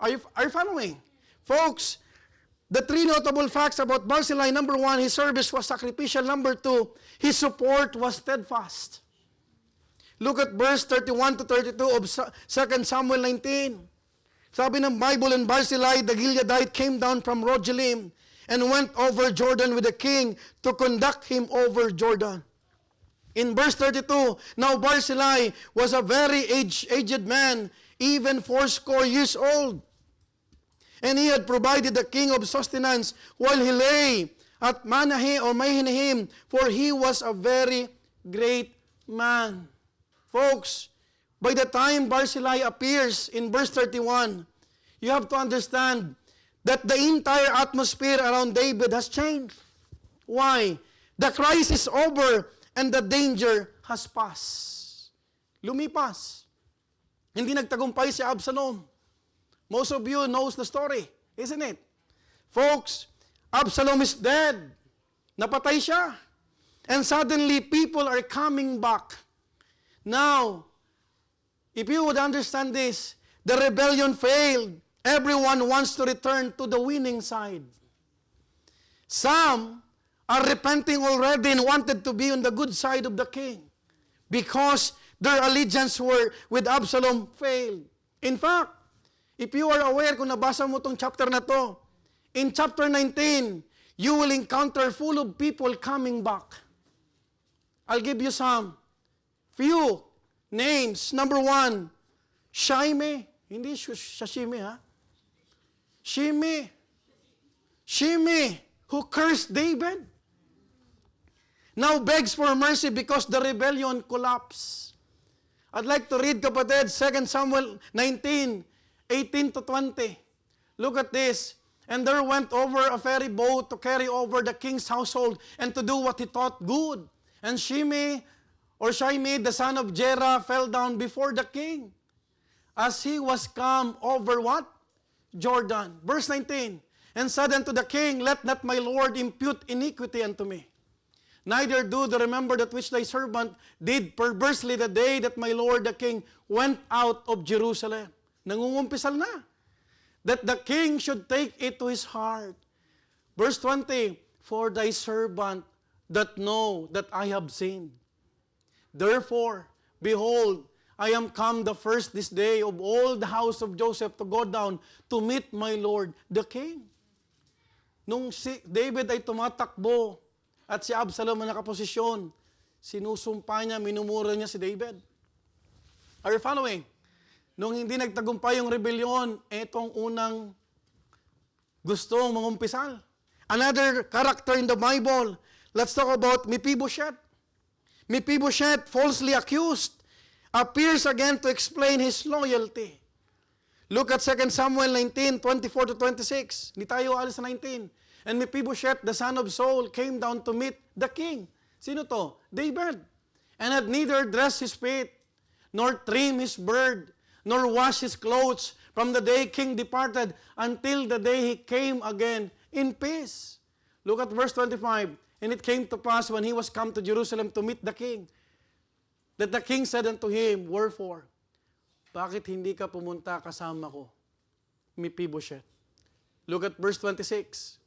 Are you following? Folks, the three notable facts about Barzillai: number 1, his service was sacrificial. Number 2, his support was steadfast. Look at verse 31 to 32 of 2 Samuel 19. Sabi ng Bible, and Barzillai the Gileadite came down from Rogelim and went over Jordan with the king to conduct him over Jordan. In verse 32, now Barzillai was a very aged man, even 80 years old. And he had provided the king of sustenance while he lay at Mahanaim, for he was a very great man. Folks, by the time Barzillai appears in verse 31, you have to understand that the entire atmosphere around David has changed. Why? The crisis is over and the danger has passed. Lumipas. Hindi nagtagumpay si Absalom. Most of you knows the story, isn't it? Folks, Absalom is dead. Napatay siya. And suddenly, people are coming back. Now, if you would understand this, the rebellion failed. Everyone wants to return to the winning side. Some are repenting already and wanted to be on the good side of the king because their allegiance with Absalom failed. In fact, If you are aware, kung nabasa mo tong chapter na to, in chapter 19, you will encounter full of people coming back. I'll give you some few names. Number 1, Shimei. Hindi Shashimi, ha? Shimei, who cursed David, now begs for mercy because the rebellion collapsed. I'd like to read, kapatid, 2 Samuel 19, 18 to 20. Look at this. And there went over a ferry boat to carry over the king's household and to do what he thought good. And Shimei, the son of Jerah, fell down before the king as he was come over what? Jordan. Verse 19. And said unto the king, let not my lord impute iniquity unto me. Neither do the remember that which thy servant did perversely the day that my lord the king went out of Jerusalem. Nangungumpisal na. That the king should take it to his heart. Verse 20, for thy servant that know that I have sinned. Therefore, behold, I am come the first this day of all the house of Joseph to go down to meet my lord the king. Nung si David ay tumatakbo, at si Absalom ang nakaposisyon, sinusumpa niya, minumura niya si David. Are you following? Nung hindi nagtagumpay yung rebellion, etong unang gustong mangumpisal. Another character in the Bible, let's talk about Mephibosheth. Mephibosheth, falsely accused, appears again to explain his loyalty. Look at 2 Samuel 19, 24 to 26. Hindi tayo alis sa 19. And Mephibosheth, the son of Saul, came down to meet the king. Sino to? David. And had neither dressed his feet, nor trimmed his beard, nor washed his clothes from the day king departed until the day he came again in peace. Look at verse 25. And it came to pass when he was come to Jerusalem to meet the king, that the king said unto him, wherefore? Bakit hindi ka pumunta kasama ko, Mephibosheth? Look at verse 26.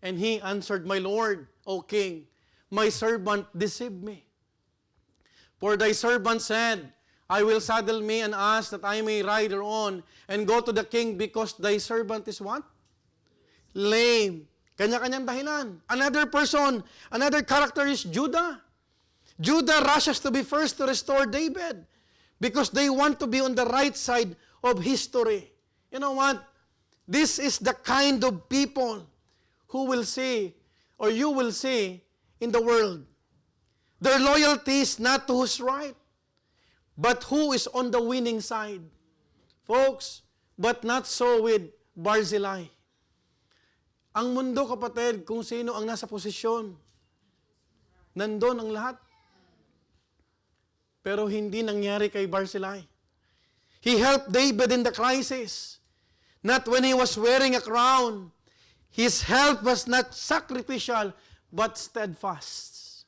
And he answered, my lord, O king, my servant deceived me. For thy servant said, I will saddle me an ass that I may ride thereon and go to the king because thy servant is what? Lame. Kanya-kanyang dahilan. Another person, another character is Judah. Judah rushes to be first to restore David because they want to be on the right side of history. You know what? This is the kind of people who will see, or you will see, in the world. Their loyalty is not to who's right, but who is on the winning side. Folks, but not so with Barzillai. Ang mundo, kapatid, kung sino ang nasa posisyon, nandun ang lahat. Pero hindi nangyari kay Barzillai. He helped David in the crisis. Not when he was wearing a crown. His help was not sacrificial, but steadfast.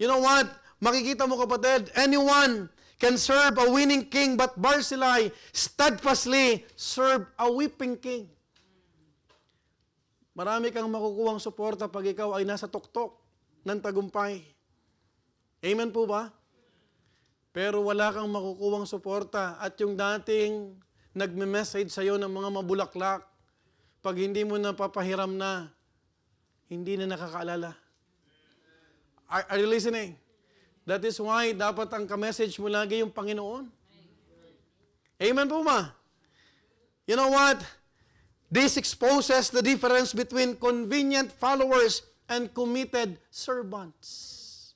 You know what? Makikita mo, kapatid, anyone can serve a winning king, but Barzillai steadfastly served a weeping king. Marami kang makukuhang suporta pag ikaw ay nasa tuktok ng tagumpay. Amen po ba? Pero wala kang makukuhang suporta at yung dating nagme-message sa'yo ng mga mabulaklak, pag hindi mo napapahiram na, hindi na nakakaalala. Are you listening? That is why dapat ang ka-message mo lagi yung Panginoon. Amen po ba? You know what? This exposes the difference between convenient followers and committed servants.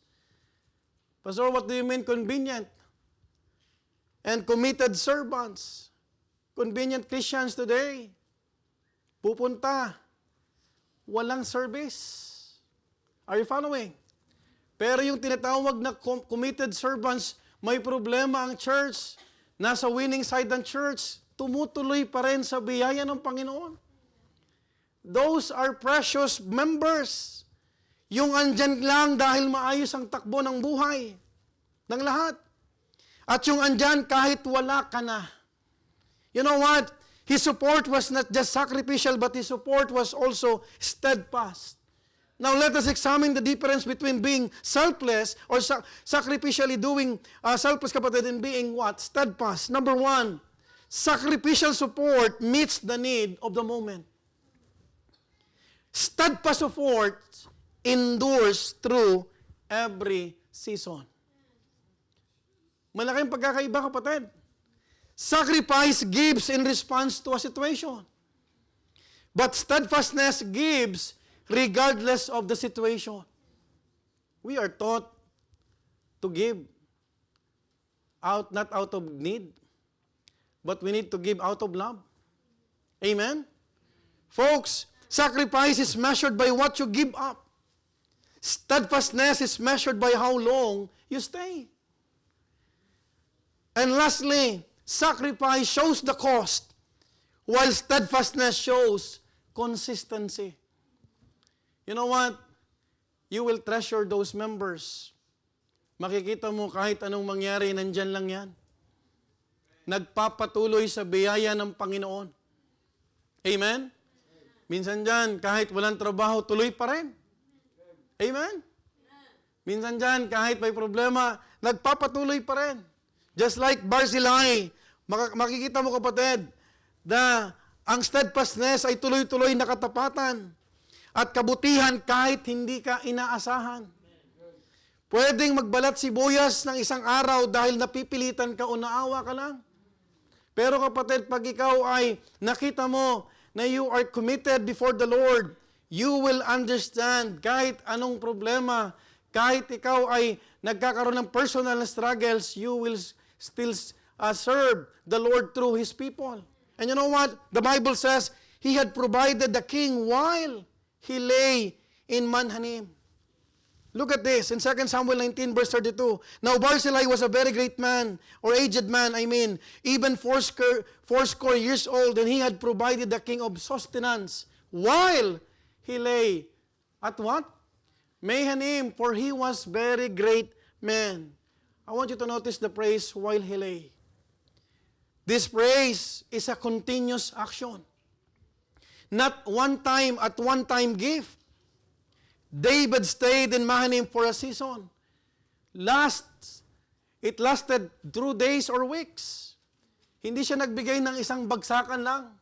Pastor, what do you mean convenient? And committed servants. Convenient Christians today, pupunta, walang service. Are you following? Pero yung tinatawag na committed servants, may problema ang church. Nasa winning side ng church, tumutuloy pa rin sa biyaya ng Panginoon. Those are precious members. Yung andyan lang dahil maayos ang takbo ng buhay ng lahat. At yung andyan kahit wala ka na. You know what? His support was not just sacrificial, but his support was also steadfast. Now let us examine the difference between being selfless or sacrificially doing selfless, kapatid, and being what? Steadfast. Number 1, sacrificial support meets the need of the moment. Steadfast support endures through every season. Malaking pagkakaiba, kapatid. Sacrifice gives in response to a situation. But steadfastness gives regardless of the situation. We are taught to give not out of need, but we need to give out of love. Amen? Folks, sacrifice is measured by what you give up. Steadfastness is measured by how long you stay. And lastly, sacrifice shows the cost, while steadfastness shows consistency. You know what? You will treasure those members. Makikita mo kahit anong mangyari, nandyan lang yan. Nagpapatuloy sa biyaya ng Panginoon. Amen? Minsan dyan, kahit walang trabaho, tuloy pa rin. Amen? Minsan dyan, kahit may problema, nagpapatuloy pa rin. Just like Barzillai, makikita mo, kapatid, na ang steadfastness ay tuloy-tuloy na katapatan at kabutihan kahit hindi ka inaasahan. Pwedeng magbalat sibuyas ng isang araw dahil napipilitan ka o naawa ka lang. Pero kapatid, pag ikaw ay nakita mo na you are committed before the Lord, you will understand kahit anong problema, kahit ikaw ay nagkakaroon ng personal struggles, you will still serve the Lord through His people. And you know what? The Bible says, He had provided the king while he lay in Mahanaim. Look at this, in 2 Samuel 19, verse 32. Now Barzillai was a very great man, or aged man, even fourscore years old, and he had provided the king of sustenance while he lay at what? Mahanaim, for he was very great man. I want you to notice the phrase, while he lay. This praise is a continuous action. Not one time at one time gift. David stayed in Mahanaim for a season. It lasted 2 days or weeks. Hindi siya nagbigay ng isang bagsakan lang.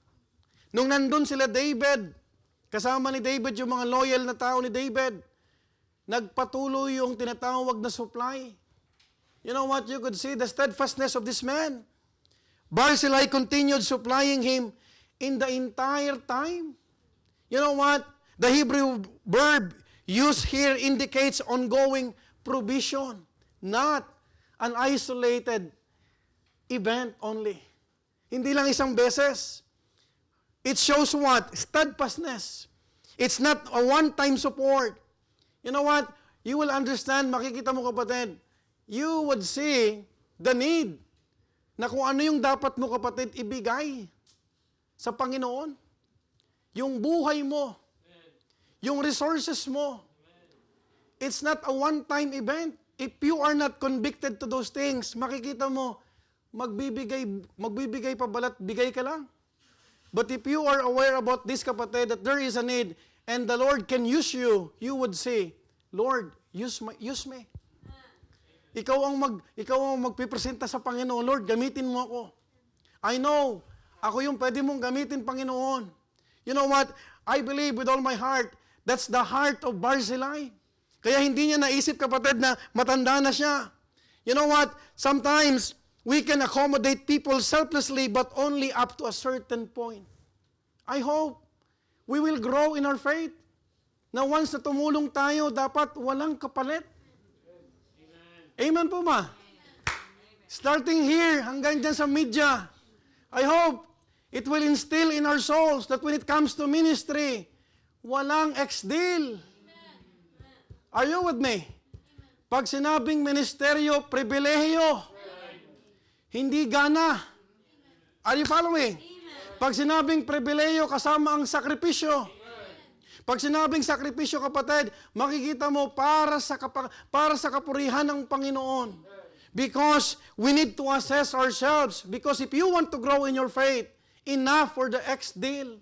Nung nandun sila David, kasama ni David yung mga loyal na tao ni David, nagpatuloy yung tinatawag na supply. You know what? You could see the steadfastness of this man. Barzillai continued supplying him in the entire time. You know what? The Hebrew verb used here indicates ongoing provision, not an isolated event only. Hindi lang isang beses. It shows what? Steadfastness. It's not a one-time support. You know what? You will understand, makikita mo, kapatid, you would see the need na kung ano yung dapat mo, kapatid, ibigay sa Panginoon. Yung buhay mo, yung resources mo. It's not a one-time event. If you are not convicted to those things, makikita mo, magbibigay pa balat, bigay ka lang. But if you are aware about this, kapatid, that there is a need, and the Lord can use you, you would say, Lord, use me. Ikaw ang magpipresenta sa Panginoon, Lord, gamitin mo ako. I know, ako yung pwede mong gamitin, Panginoon. You know what? I believe with all my heart, that's the heart of Barzillai. Kaya hindi niya naisip, kapatid, na matanda na siya. You know what? Sometimes, we can accommodate people selflessly, but only up to a certain point. I hope we will grow in our faith. Na once na tumulong tayo, dapat walang kapalit. Amen po ba? Starting here, hanggang dyan sa media, I hope it will instill in our souls that when it comes to ministry, walang ex-deal. Are you with me? Pag sinabing ministeryo, pribilehiyo. Hindi gana. Are you following? Pag sinabing pribilehiyo, kasama ang sakripisyo. Pag sinabing sakripisyo, kapatid, makikita mo para sa kapurihan ng Panginoon. Because we need to assess ourselves. Because if you want to grow in your faith, enough for the ex-deal.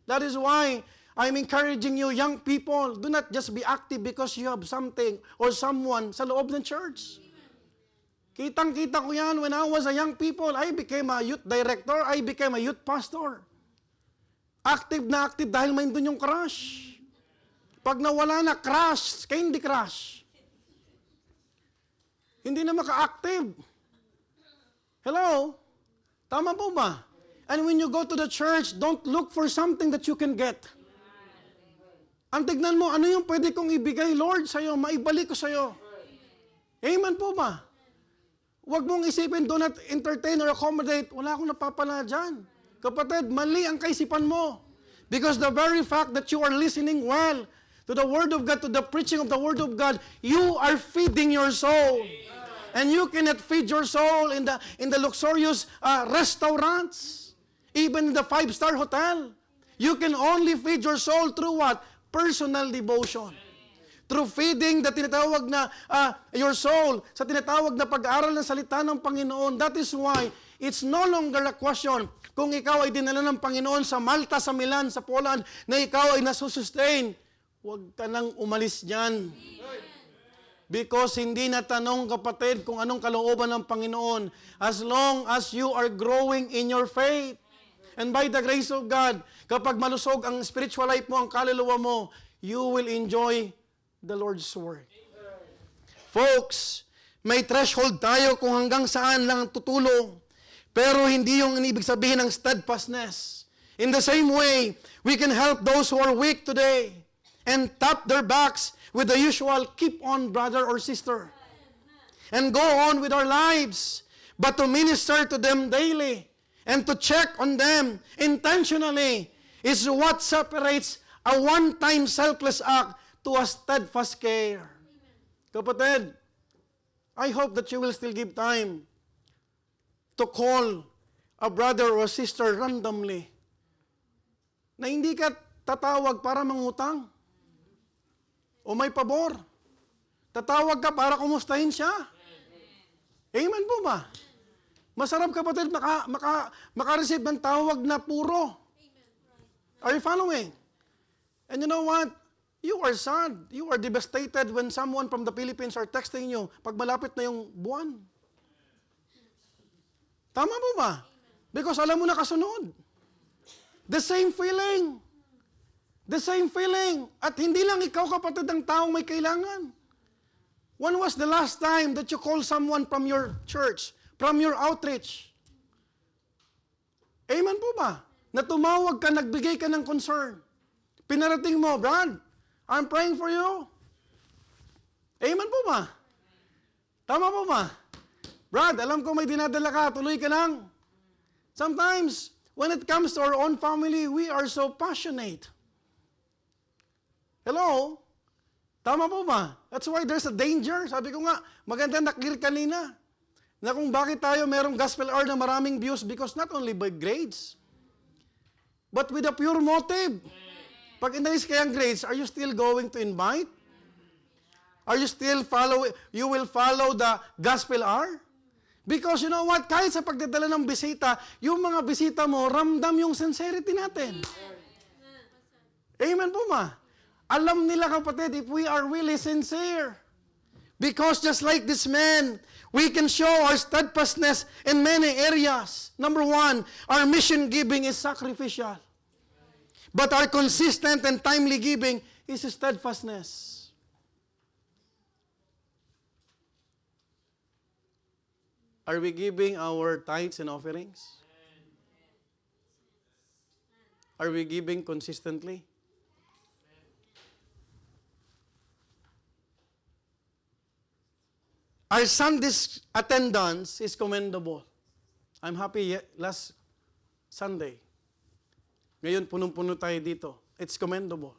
That is why I'm encouraging you, young people, do not just be active because you have something or someone sa loob ng church. Kitang-kita ko yan when I was a young people. I became a youth director. I became a youth pastor. Active na active dahil may doon yung crush. Pag nawala na, crush. Candy crush. Hindi na maka-active. Hello? Tama po ba? And when you go to the church, don't look for something that you can get. Ang tignan mo, ano yung pwede kong ibigay, Lord, sa'yo, maibalik ko sa'yo. Amen po ba? Huwag mong isipin, do not entertain or accommodate. Wala akong napapala dyan. Kapatid, mali ang kaisipan mo. Because the very fact that you are listening well to the Word of God, to the preaching of the Word of God, you are feeding your soul. And you cannot feed your soul in the luxurious restaurants, even in the 5-star hotel. You can only feed your soul through what? Personal devotion. Through feeding the tinatawag na your soul, sa tinatawag na pag-aaral ng salita ng Panginoon. That is why it's no longer a question kung ikaw ay dinala ng Panginoon sa Malta, sa Milan, sa Poland, na ikaw ay nasusustain. Huwag ka nang umalis dyan. Because hindi na tanong, kapatid, kung anong kalooban ng Panginoon. As long as you are growing in your faith. And by the grace of God, kapag malusog ang spiritual life mo, ang kaluluwa mo, you will enjoy the Lord's Word. Folks, may threshold tayo kung hanggang saan lang tutulong. Pero hindi yung ibig sabihin ng steadfastness. In the same way, we can help those who are weak today and tap their backs with the usual, keep on, brother or sister. And go on with our lives. But to minister to them daily and to check on them intentionally is what separates a one-time selfless act to a steadfast care. Kapatid, I hope that you will still give time to call a brother or a sister randomly na hindi ka tatawag para mangutang o may pabor. Tatawag ka para kumustahin siya. Amen po ba? Masarap, kapatid, maka-receive ng tawag na puro. Are you following? And you know what? You are sad. You are devastated when someone from the Philippines are texting you pag malapit na yung buwan. Tama po ba? Because alam mo na kasunod. The same feeling. The same feeling. At hindi lang ikaw, kapatid, ang taong may kailangan. When was the last time that you called someone from your church, from your outreach? Amen po ba? Na tumawag ka, nagbigay ka ng concern. Pinarating mo, Brad, I'm praying for you. Amen po ba? Tama po ba? Brad, alam ko may dinadala ka, tuloy ka lang. Sometimes, when it comes to our own family, we are so passionate. Hello? Tama po ba? That's why there's a danger. Sabi ko nga, maganda na-clear kanina, na kung bakit tayo merong gospel hour na maraming views because not only by grades, but with a pure motive. Pag inalis kayang grades, are you still going to invite? Are you still you will follow the gospel hour? Because you know what? Kahit sa pagdadala ng bisita, yung mga bisita mo, ramdam yung sincerity natin. Amen po ma? Alam nila, kapatid, if we are really sincere. Because just like this man, we can show our steadfastness in many areas. Number one, our mission giving is sacrificial. But our consistent and timely giving is steadfastness. Are we giving our tithes and offerings? Are we giving consistently? Our Sunday's attendance is commendable. I'm happy last Sunday. Ngayon, punong-puno tayo dito. It's commendable.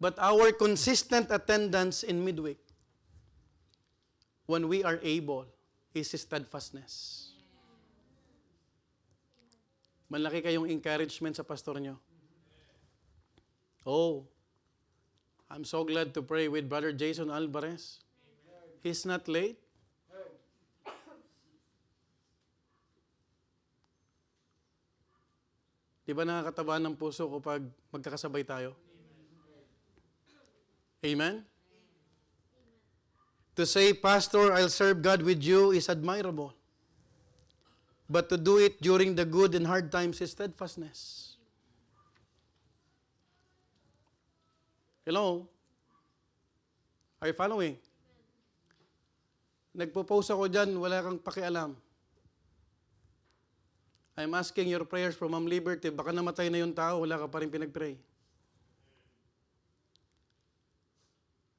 But our consistent attendance in midweek, when we are able, is steadfastness. Malaki kayong encouragement sa pastor nyo. Oh, I'm so glad to pray with Brother Jason Alvarez. He's not late. Di ba nakakataba ng puso ko pag magkakasabay tayo? Amen? To say, Pastor, I'll serve God with you is admirable. But to do it during the good and hard times is steadfastness. Hello? Are you following? Nagpo-post ako dyan, wala kang pakialam. I'm asking your prayers from Ma'am Liberty. Baka namatay na yung tao, wala ka pa rin pinag-pray.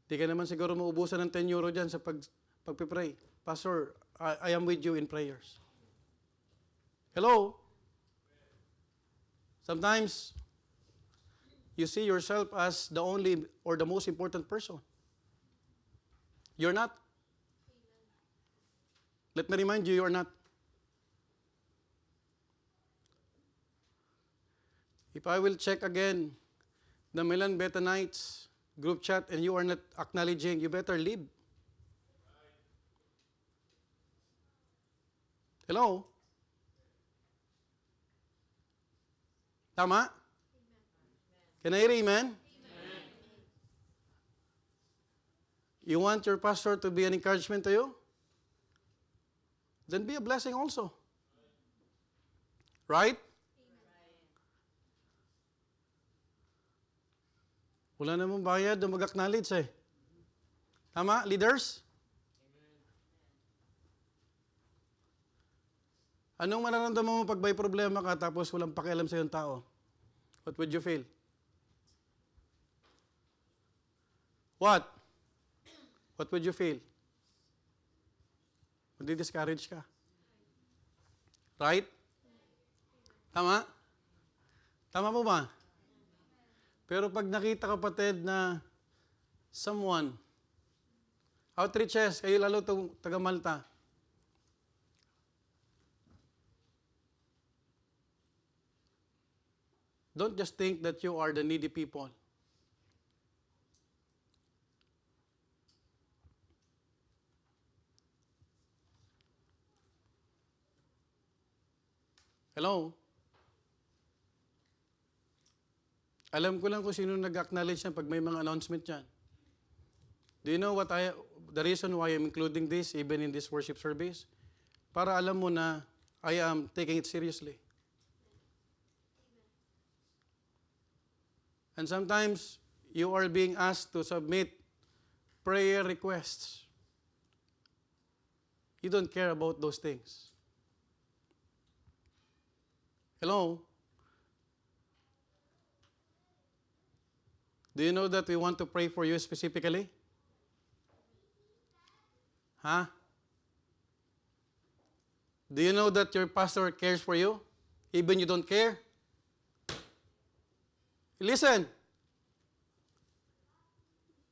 Di ka naman siguro maubusan ng 10 euro dyan sa pagpipray. Pastor, I am with you in prayers. Hello? Sometimes, you see yourself as the only or the most important person. You're not. Let me remind you, you're not. If I will check again the Milan Betanites group chat and you are not acknowledging, you better leave. Hello? Tama? Can I hear amen? You want your pastor to be an encouragement to you? Then be a blessing also. Right? Wala namang bayad na mag-acknowledge eh. Tama, leaders? Anong mararamdaman mo pag may problema ka tapos walang pakialam sa iyong tao? What would you feel? What? What would you feel? Madi-discourage ka. Right? Tama? Tama po ba? Pero pag nakita kapatid na someone, outreaches, kayo lalo taga Malta, don't just think that you are the needy people. Hello? Alam ko lang kung sino nag-acknowledge yan pag may mga announcement yan. Do you know the reason why I'm including this even in this worship service? Para alam mo na I am taking it seriously. And sometimes you are being asked to submit prayer requests. You don't care about those things. Hello? Do you know that we want to pray for you specifically? Huh? Do you know that your pastor cares for you? Even you don't care? Listen.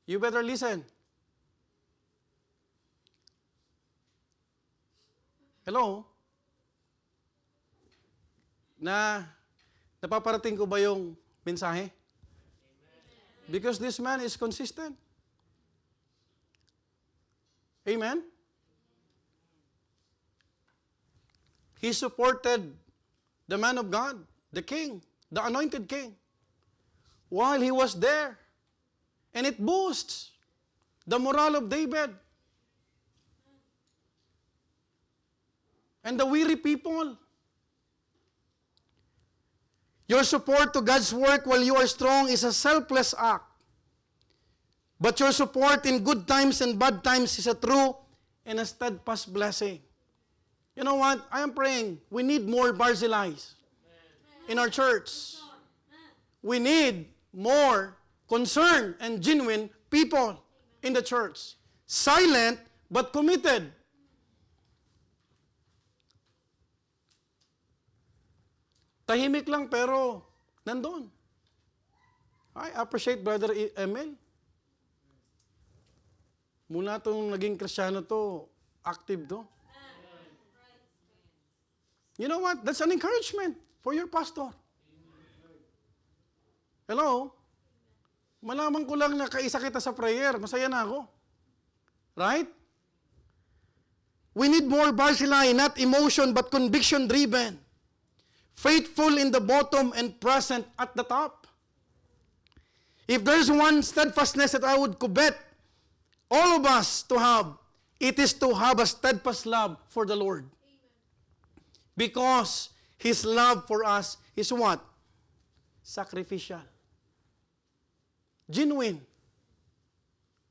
You better listen. Hello? Napaparating ko ba yung mensahe? Because this man is consistent. Amen? He supported the man of God, the king, the anointed king, while he was there. And it boosts the morale of David. And the weary people. Your support to God's work while you are strong is a selfless act. But your support in good times and bad times is a true and a steadfast blessing. You know what? I am praying. We need more Barzilays in our church. We need more concerned and genuine people in the church. Silent but committed. Tahimik lang pero nandun. I appreciate Brother Emil. Mula itong naging Kristiyano to, active to. You know what? That's an encouragement for your pastor. Hello? Malaman ko lang na kaisa kita sa prayer. Masaya na ako. Right? We need more Barzillai, not emotion but conviction-driven. Faithful in the bottom and present at the top. If there's one steadfastness that I would covet all of us to have, it is to have a steadfast love for the Lord. Because His love for us is what? Sacrificial. Genuine.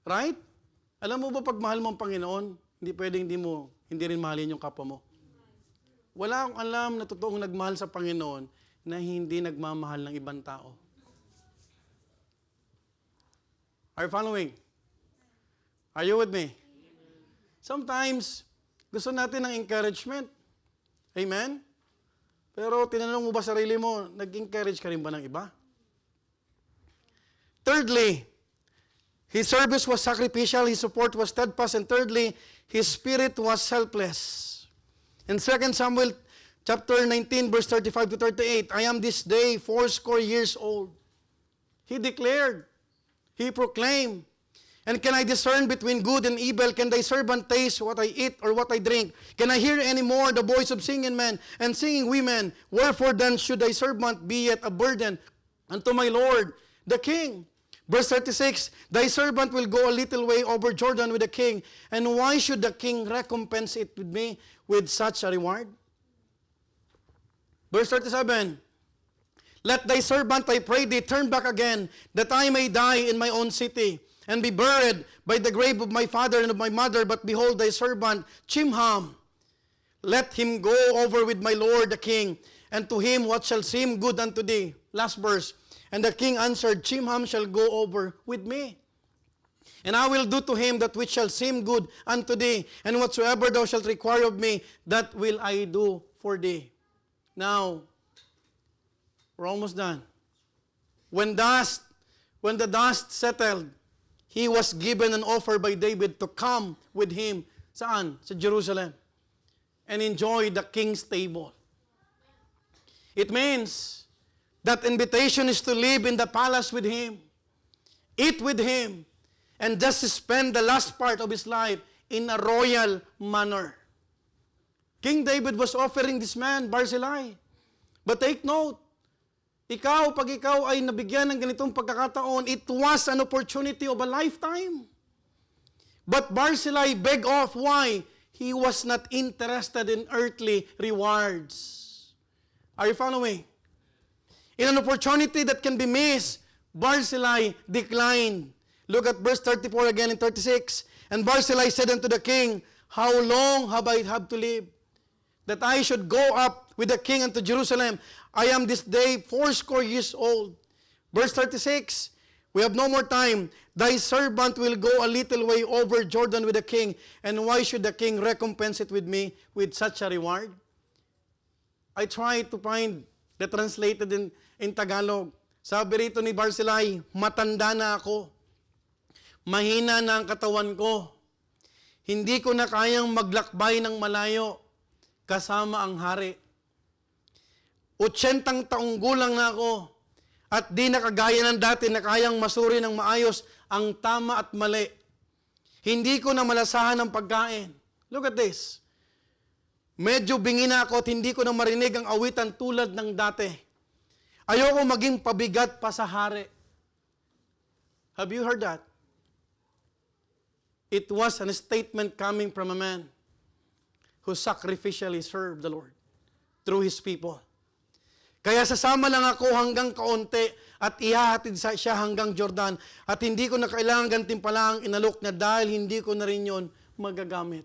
Right? Alam mo ba, pag mahal mo ang Panginoon, hindi pwedeng hindi rin mahalin yung kapwa mo. Wala akong alam na totoong nagmahal sa Panginoon na hindi nagmamahal ng ibang tao. Are you following? Are you with me? Sometimes, gusto natin ng encouragement. Amen? Pero tinanong mo ba sarili mo, nag-encourage ka rin ba ng iba? Thirdly, His service was sacrificial, His support was steadfast, and thirdly, His spirit was selfless. In 2 Samuel chapter 19, verse 35 to 38, I am this day 80 years old. He declared, He proclaimed, and can I discern between good and evil? Can thy servant taste what I eat or what I drink? Can I hear any more the voice of singing men and singing women? Wherefore then should thy servant be yet a burden unto my Lord the king? Verse 36, thy servant will go a little way over Jordan with the king, and why should the king recompense it with me with such a reward? Verse 37, let thy servant, I pray thee, turn back again, that I may die in my own city, and be buried by the grave of my father and of my mother. But behold, thy servant Chimham, let him go over with my lord the king, and to him what shall seem good unto thee. Last verse. And the king answered, Chimham shall go over with me, and I will do to him that which shall seem good unto thee, and whatsoever thou shalt require of me, that will I do for thee. Now, we're almost done. When the dust settled, he was given an offer by David to come with him. Saan? Sa Jerusalem. And enjoy the king's table. It means that invitation is to live in the palace with him, eat with him, and just spend the last part of his life in a royal manner. King David was offering this man, Barzillai. But take note, pag ikaw ay nabigyan ng ganitong pagkakataon, it was an opportunity of a lifetime. But Barzillai begged off. Why? He was not interested in earthly rewards. Are you following? In an opportunity that can be missed, Barzillai declined. Look at verse 34 again and 36. And Barzillai said unto the king, how long have I to live, that I should go up with the king unto Jerusalem? I am this day 80 years old. Verse 36, we have no more time. Thy servant will go a little way over Jordan with the king, and why should the king recompense it with me with such a reward? I tried to find the translated in Tagalog. Sabi rito ni Barzillai, matanda na ako. Mahina na ang katawan ko. Hindi ko na kayang maglakbay ng malayo kasama ang hari. 80 taong gulang na ako at di na kagaya ng dati na kayang masuri ng maayos ang tama at mali. Hindi ko na malasahan ang pagkain. Look at this. Medyo bingi na ako at hindi ko na marinig ang awitan tulad ng dati. Ayoko maging pabigat pa sa hari. Have you heard that? It was a statement coming from a man who sacrificially served the Lord through his people. Kaya sasama lang ako hanggang kaunti at ihahatid siya hanggang Jordan at hindi ko na kailangan gantimpalang inalok na dahil hindi ko na rin yun magagamit.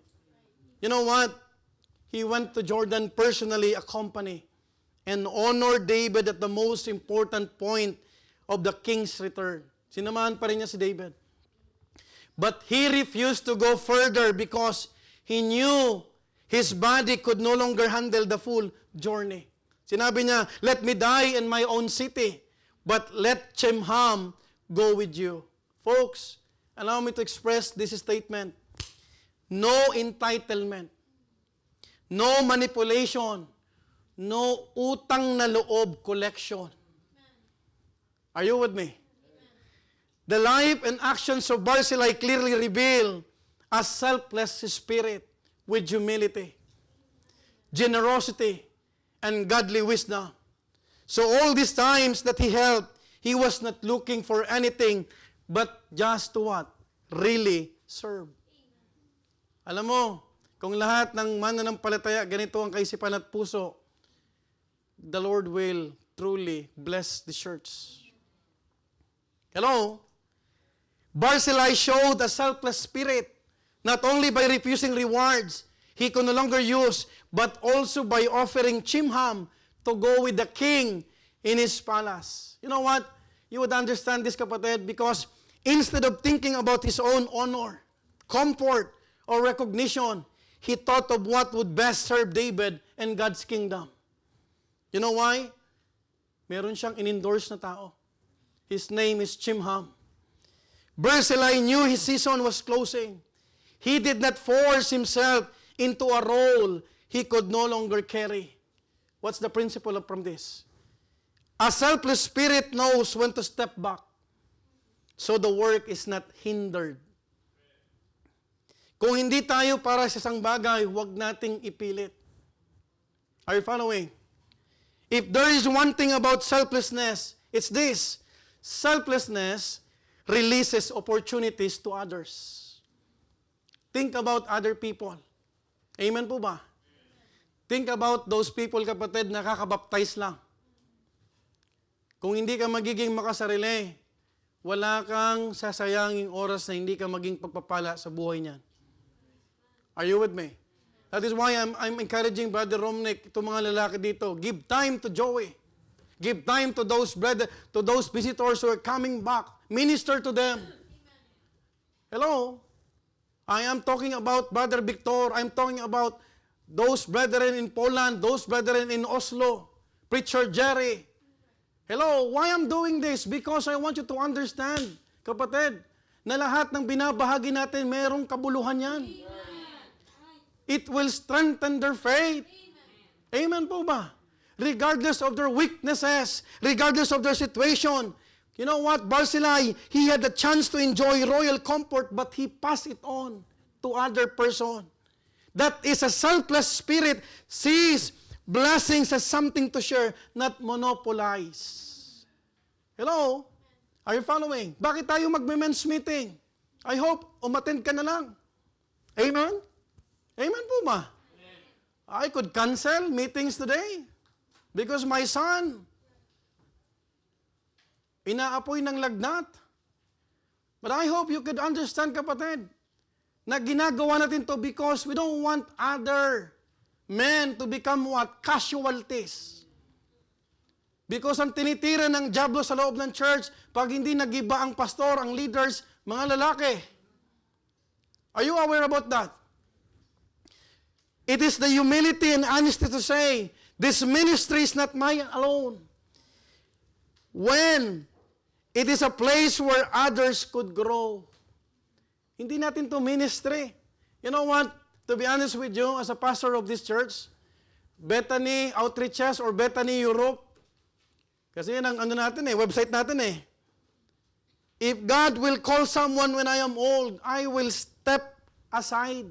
You know what? He went to Jordan personally, accompany, and honored David at the most important point of the king's return. Sinamahan pa rin niya si David. But he refused to go further because he knew his body could no longer handle the full journey. Sinabi niya, let me die in my own city, but let Chimham go with you. Folks, allow me to express this statement. No entitlement, no manipulation, no utang na loob collection. Are you with me? The life and actions of Barzillai clearly reveal a selfless spirit with humility, generosity, and godly wisdom. So all these times that he helped, he was not looking for anything but just to what? Really serve. Alam mo, kung lahat ng mananampalataya, ganito ang kaisipan at puso, the Lord will truly bless the church. Hello? Barzillai showed a selfless spirit, not only by refusing rewards he could no longer use, but also by offering Chimham to go with the king in his palace. You know what? You would understand this, kapatid, because instead of thinking about his own honor, comfort, or recognition, he thought of what would best serve David and God's kingdom. You know why? Meron siyang in-endorse na tao. His name is Chimham. Barzillai knew his season was closing. He did not force himself into a role he could no longer carry. What's the principle from this? A selfless spirit knows when to step back, so the work is not hindered. Kung hindi tayo para sa isang bagay, huwag nating ipilit. Are you following? If there is one thing about selflessness, it's this. Selflessness releases opportunities to others. Think about other people. Amen po ba? Think about those people, kapatid, nakakabaptize lang. Kung hindi ka magiging makasarili, wala kang sasayanging oras na hindi ka maging pagpapala sa buhay niyan. Are you with me? That is why I'm encouraging Brother Romnick, itong mga lalaki dito, give time to Joey. Give time to those visitors who are coming back. Minister to them. Hello? I am talking about Brother Victor. I'm talking about those brethren in Poland, those brethren in Oslo, Preacher Jerry. Hello, why I'm doing this? Because I want you to understand, kapatid, na lahat ng binabahagi natin, merong kabuluhan yan. It will strengthen their faith. Amen po ba? Regardless of their weaknesses, regardless of their situation. You know what? Barzillai, he had the chance to enjoy royal comfort, but he passed it on to other person. That is a selfless spirit, sees blessings as something to share, not monopolize. Hello? Are you following? Bakit tayo magme-men's meeting? I hope umattend ka na lang. Amen? Amen po ba? I could cancel meetings today because my son inaapoy ng lagnat. But I hope you could understand, kapatid, na ginagawa natin to because we don't want other men to become what? Casualties. Because ang tinitira ng diablo sa loob ng church, pag hindi nagiba ang pastor, ang leaders, mga lalaki. Are you aware about that? It is the humility and honesty to say, this ministry is not mine alone. When it is a place where others could grow. Hindi natin to ministry. You know what? To be honest with you, as a pastor of this church, Bethany Outreaches or Bethany Europe, kasi yun ang website natin eh. If God will call someone when I am old, I will step aside.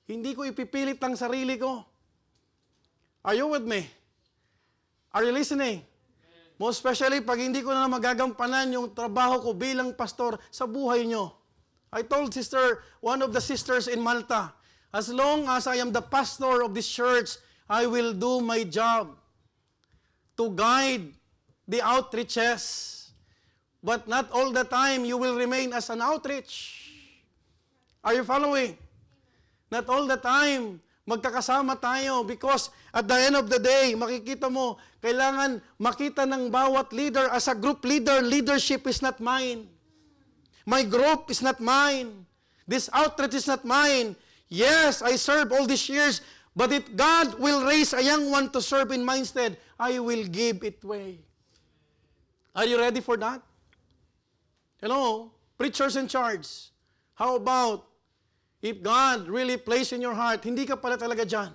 Hindi ko ipipilit ang sarili ko. Are you with me? Are you listening? Most especially pag hindi ko na magagampanan yung trabaho ko bilang pastor sa buhay nyo. I told one of the sisters in Malta, as long as I am the pastor of this church, I will do my job to guide the outreaches. But not all the time you will remain as an outreach. Are you following? Not all the time magkakasama tayo because at the end of the day, makikita mo, kailangan makita ng bawat leader as a group leader, leadership is not mine. My group is not mine. This outreach is not mine. Yes, I serve all these years, but if God will raise a young one to serve in my stead, I will give it way. Are you ready for that? Hello? Preachers in charge. How about if God really placed in your heart, hindi ka pala talaga dyan.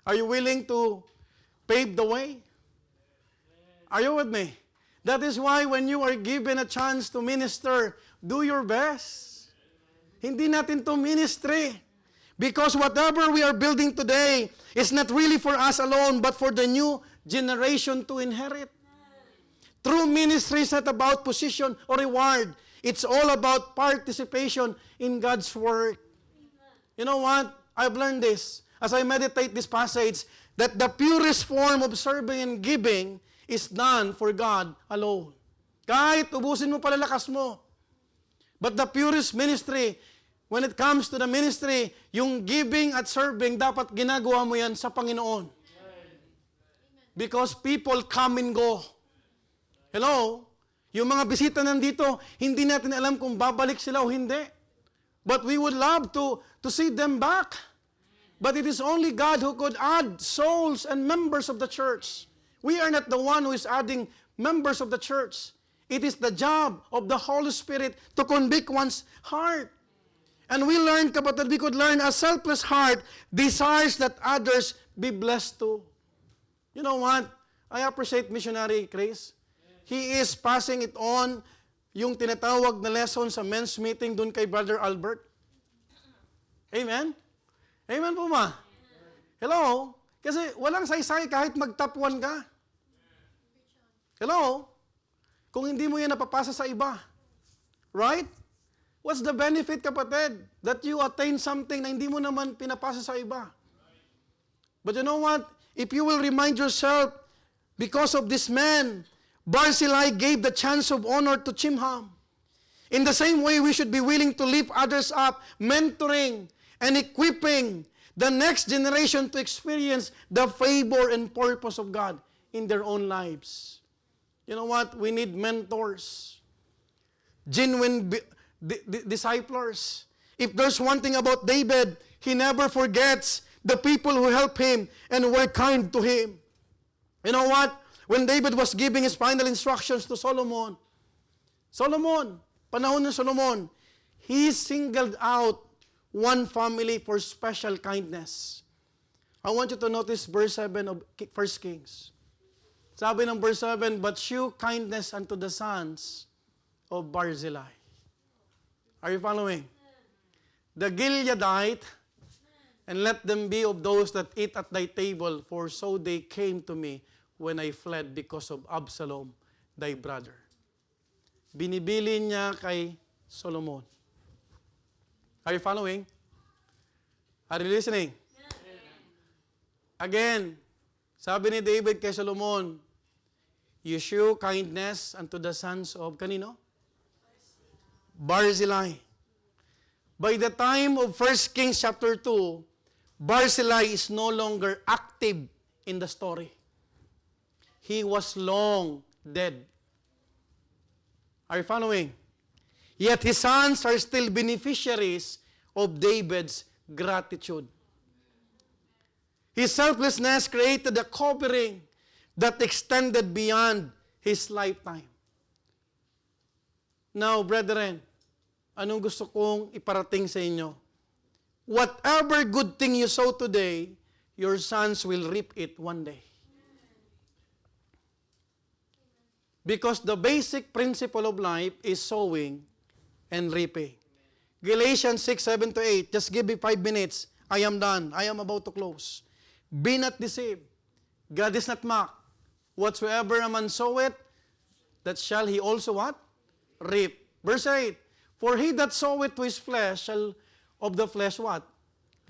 Are you willing to pave the way? Are you with me? That is why when you are given a chance to minister, do your best. Hindi natin to ministry. Because whatever we are building today is not really for us alone, but for the new generation to inherit. True ministry is not about position or reward. It's all about participation in God's work. You know what? I've learned this as I meditate this passage, that the purest form of serving and giving is done for God alone. Kahit ubusin mo palalakas mo. But the purest ministry, when it comes to the ministry, yung giving at serving, dapat ginagawa mo yan sa Panginoon. Because people come and go. Hello? Yung mga bisita nandito, hindi natin alam kung babalik sila o hindi. But we would love to see them back. But it is only God who could add souls and members of the church. We are not the one who is adding members of the church. It is the job of the Holy Spirit to convict one's heart. And we learned, kapatid, we could learn a selfless heart desires that others be blessed too. You know what? I appreciate missionary Chris. He is passing it on, yung tinatawag na lesson sa men's meeting dun kay Brother Albert. Amen? Amen po ma? Hello? Kasi walang saysay kahit mag-top 1 ka. Hello? Kung hindi mo yan napapasa sa iba. Right? What's the benefit, kapatid? That you attain something na hindi mo naman pinapasa sa iba. But you know what? If you will remind yourself, because of this man, Barzillai gave the chance of honor to Chimham. In the same way, we should be willing to lift others up, mentoring and equipping the next generation to experience the favor and purpose of God in their own lives. You know what? We need mentors, genuine disciples. If there's one thing about David, he never forgets the people who help him and were kind to him. You know what? When David was giving his final instructions to Solomon, panahon ni Solomon, he singled out one family for special kindness. I want you to notice verse 7 of 1 Kings. Sabi ng verse 7, but shew kindness unto the sons of Barzillai. Are you following? The Gileadite, and let them be of those that eat at thy table, for so they came to me when I fled because of Absalom, thy brother. Binibili niya kay Solomon. Are you following? Are you listening? Again, sabi ni David kay Solomon, you shew kindness unto the sons of, kanino? Barzillai. By the time of 1 Kings chapter 2, Barzillai is no longer active in the story. He was long dead. Are you following? Yet his sons are still beneficiaries of David's gratitude. His selflessness created a covering that extended beyond his lifetime. Now, brethren, anong gusto kong iparating sa inyo? Whatever good thing you sow today, your sons will reap it one day. Because the basic principle of life is sowing and reaping. Galatians 6:7-8. Just give me 5 minutes. I am done. I am about to close. Be not deceived. God is not mocked. Whatsoever a man soweth, that shall he also what? Reap. Verse 8. For he that soweth to his flesh shall of the flesh what?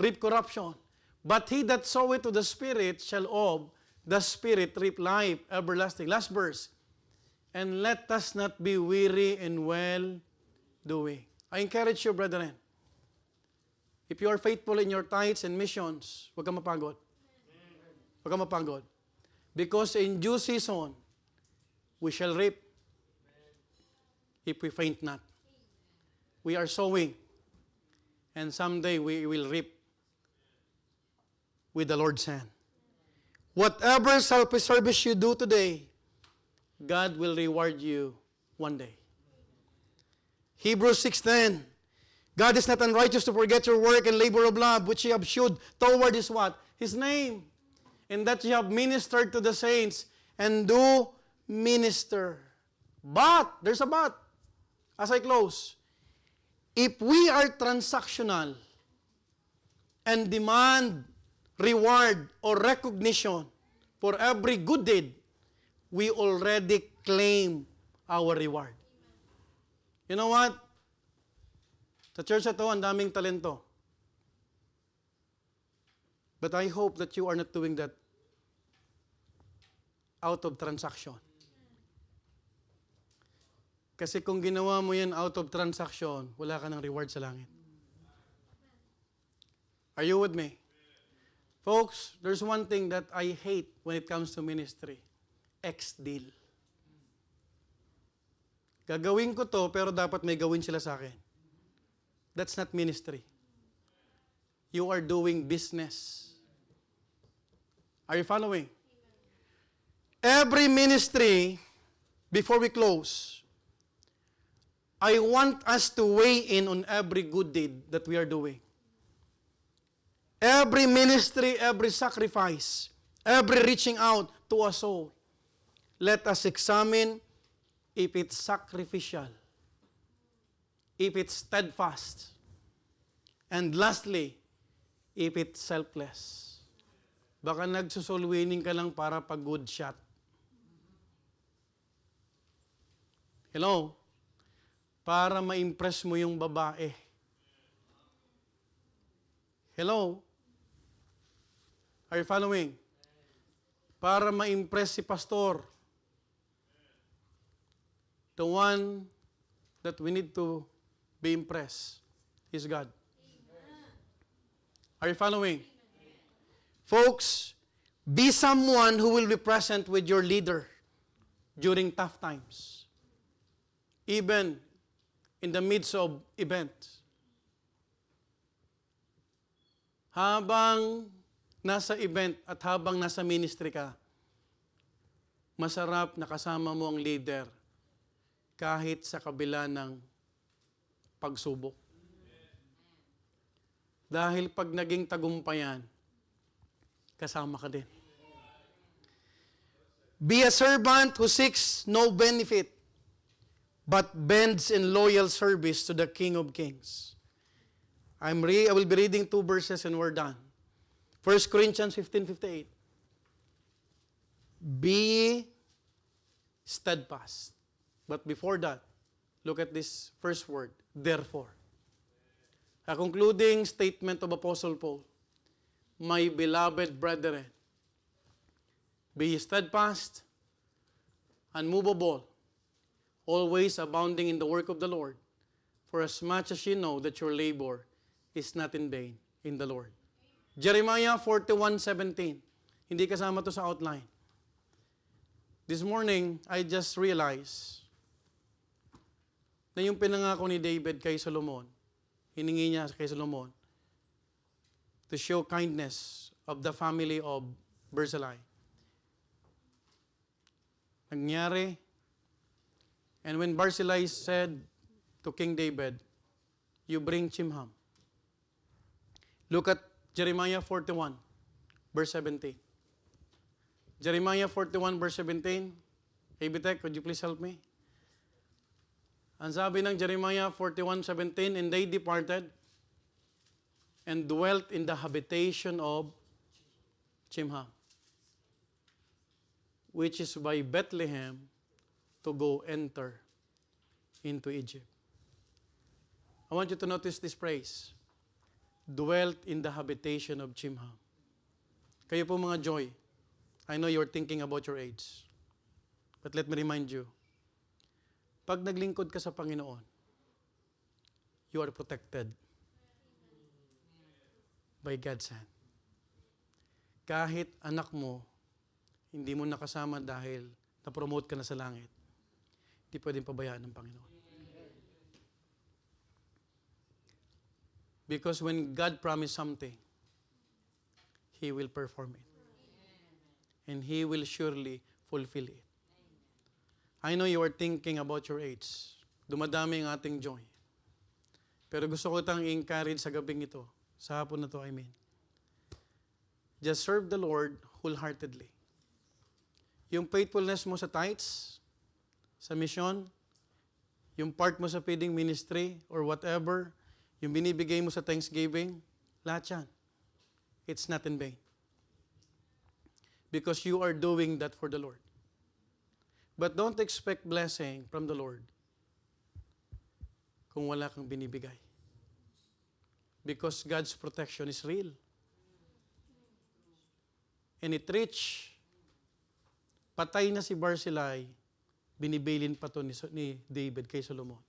Reap corruption. But he that soweth to the Spirit shall of the Spirit reap life everlasting. Last verse. And let us not be weary in well-doing. I encourage you, brethren, if you are faithful in your tithes and missions, huwag kang mapagod. Huwag kang mapagod. Because in due season, we shall reap if we faint not. We are sowing, and someday we will reap with the Lord's hand. Whatever selfish service you do today, God will reward you one day. Hebrews 6:10. God is not unrighteous to forget your work and labor of love, which ye have shewed toward his what? His name. And that ye have ministered to the saints, and do minister. But, there's a but. As I close, if we are transactional and demand reward or recognition for every good deed, we already claim our reward. You know what? Sa church na to, ang daming talento. But I hope that you are not doing that out of transaction. Kasi kung ginawa mo yan out of transaction, wala ka ng reward sa langit. Are you with me? Folks, there's one thing that I hate when it comes to ministry. Ex-deal. Gagawin ko to, pero dapat may gawin sila sa akin. That's not ministry. You are doing business. Are you following? Every ministry, before we close, I want us to weigh in on every good deed that we are doing. Every ministry, every sacrifice, every reaching out to a soul. Let us examine if it's sacrificial, if it's steadfast, and lastly, if it's selfless. Baka nagsosoul winning ka lang para pag good shot. Hello? Para ma-impress mo yung babae. Hello? Are you following? Para ma-impress si pastor. The one that we need to be impressed is God. Are you following? Folks, be someone who will be present with your leader during tough times. Even in the midst of events. Habang nasa event at habang nasa ministry ka, masarap na kasama mo ang leader kahit sa kabila ng pagsubok. Dahil pag naging tagumpayan, kasama ka din. Be a servant who seeks no benefit, but bends in loyal service to the King of Kings. I will be reading 2 verses and we're done. 1 Corinthians 15:58. Be steadfast. But before that, look at this first word, therefore. A concluding statement of Apostle Paul. My beloved brethren, be steadfast, unmovable, always abounding in the work of the Lord, for as much as you know that your labor is not in vain in the Lord. Jeremiah 41:17. Hindi kasama to sa outline. This morning, I just realized na yung pinangako ni David kay Solomon, hiningi niya kay Solomon to show kindness of the family of Barzillai. Nangyari. And when Barzillai said to King David, you bring Chimham. Look at Jeremiah 41, verse 17. Jeremiah 41, verse 17. Abitek, could you please help me? Ang sabi ng Jeremiah 41:17, and they departed and dwelt in the habitation of Chimham, which is by Bethlehem, to go enter into Egypt. I want you to notice this phrase, dwelt in the habitation of Chimham. Kayo po mga Joy, I know you're thinking about your age. But let me remind you, pag naglingkod ka sa Panginoon, you are protected by God's hand. Kahit anak mo, hindi mo nakasama dahil na-promote ka na sa langit, hindi pwedeng pabayaan ng Panginoon. Because when God promised something, He will perform it. And He will surely fulfill it. I know you are thinking about your age. Dumadami ang ating joy. Pero gusto ko tang i-encourage sa gabing ito, sa hapon na to, I mean. Just serve the Lord wholeheartedly. Yung faithfulness mo sa tithes, sa mission, yung part mo sa feeding ministry, or whatever, yung binibigay mo sa Thanksgiving, lahat yan. It's not in vain. Because you are doing that for the Lord. But don't expect blessing from the Lord kung wala kang binibigay. Because God's protection is real. And it reached, patay na si Barzillai, binibilin pa to ni David kay Solomon.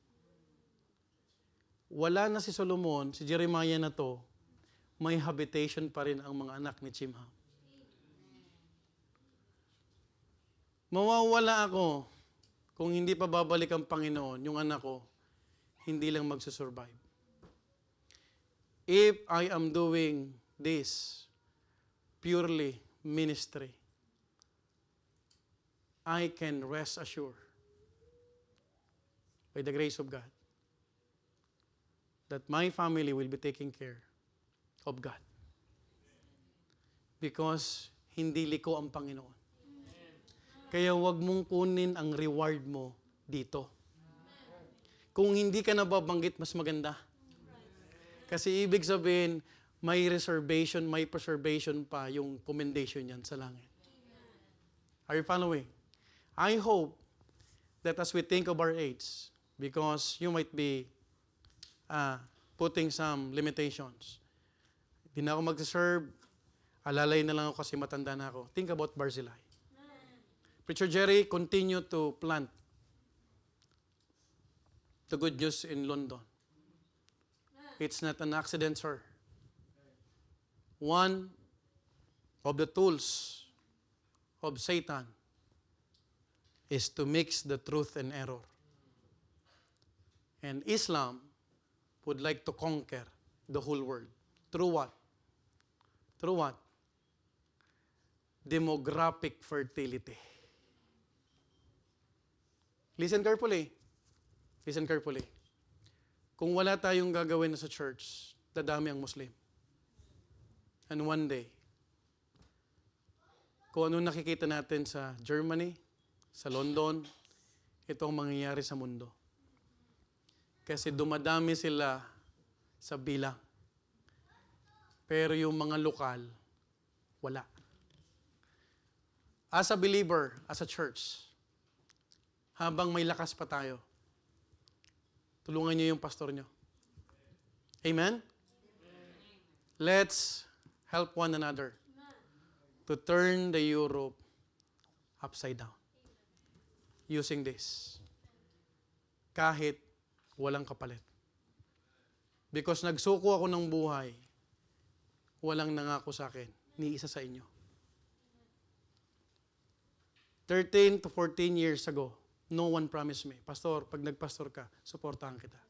Wala na si Solomon, si Jeremiah na to, may habitation pa rin ang mga anak ni Chimham. Mawawala ako kung hindi pa babalik ang Panginoon, yung anak ko, hindi lang magsusurvive. If I am doing this purely ministry, I can rest assured by the grace of God that my family will be taking care of God. Because hindi liko ang Panginoon. Kaya huwag mong kunin ang reward mo dito. Kung hindi ka nababanggit, mas maganda. Kasi ibig sabihin, may reservation, may preservation pa yung commendation yan sa langit. Are you following? I hope that as we think of our age, because you might be putting some limitations. Hindi na ako mag-serve, alalay na lang ako kasi matanda na ako. Think about Barzillai. Preacher Jerry, continue to plant the good news in London. It's not an accident, sir. One of the tools of Satan is to mix the truth and error. And Islam would like to conquer the whole world. Through what? Through what? Demographic fertility. Listen carefully. Listen carefully. Kung wala tayong gagawin sa church, dadami ang Muslim. And one day, kung ano nakikita natin sa Germany, sa London, ito ang mangyayari sa mundo. Kasi dumadami sila sa bilang. Pero yung mga lokal, wala. As a believer, as a church, habang may lakas pa tayo, tulungan niyo yung pastor niyo. Amen? Let's help one another to turn the Europe upside down using this. Kahit walang kapalit. Because nagsuko ako ng buhay, walang nangako sa akin, ni isa sa inyo. 13 to 14 years ago, no one promised me, Pastor, pag nagpastor ka, suportahan kita.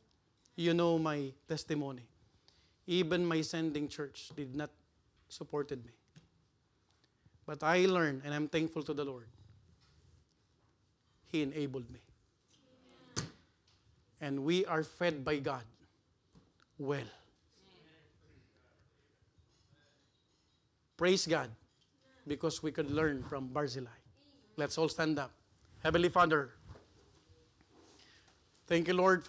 You know my testimony. Even my sending church did not supported me. But I learned, and I'm thankful to the Lord. He enabled me. And we are fed by God well. Praise God, because we could learn from Barzillai. Let's all stand up. Heavenly Father, thank you, Lord, for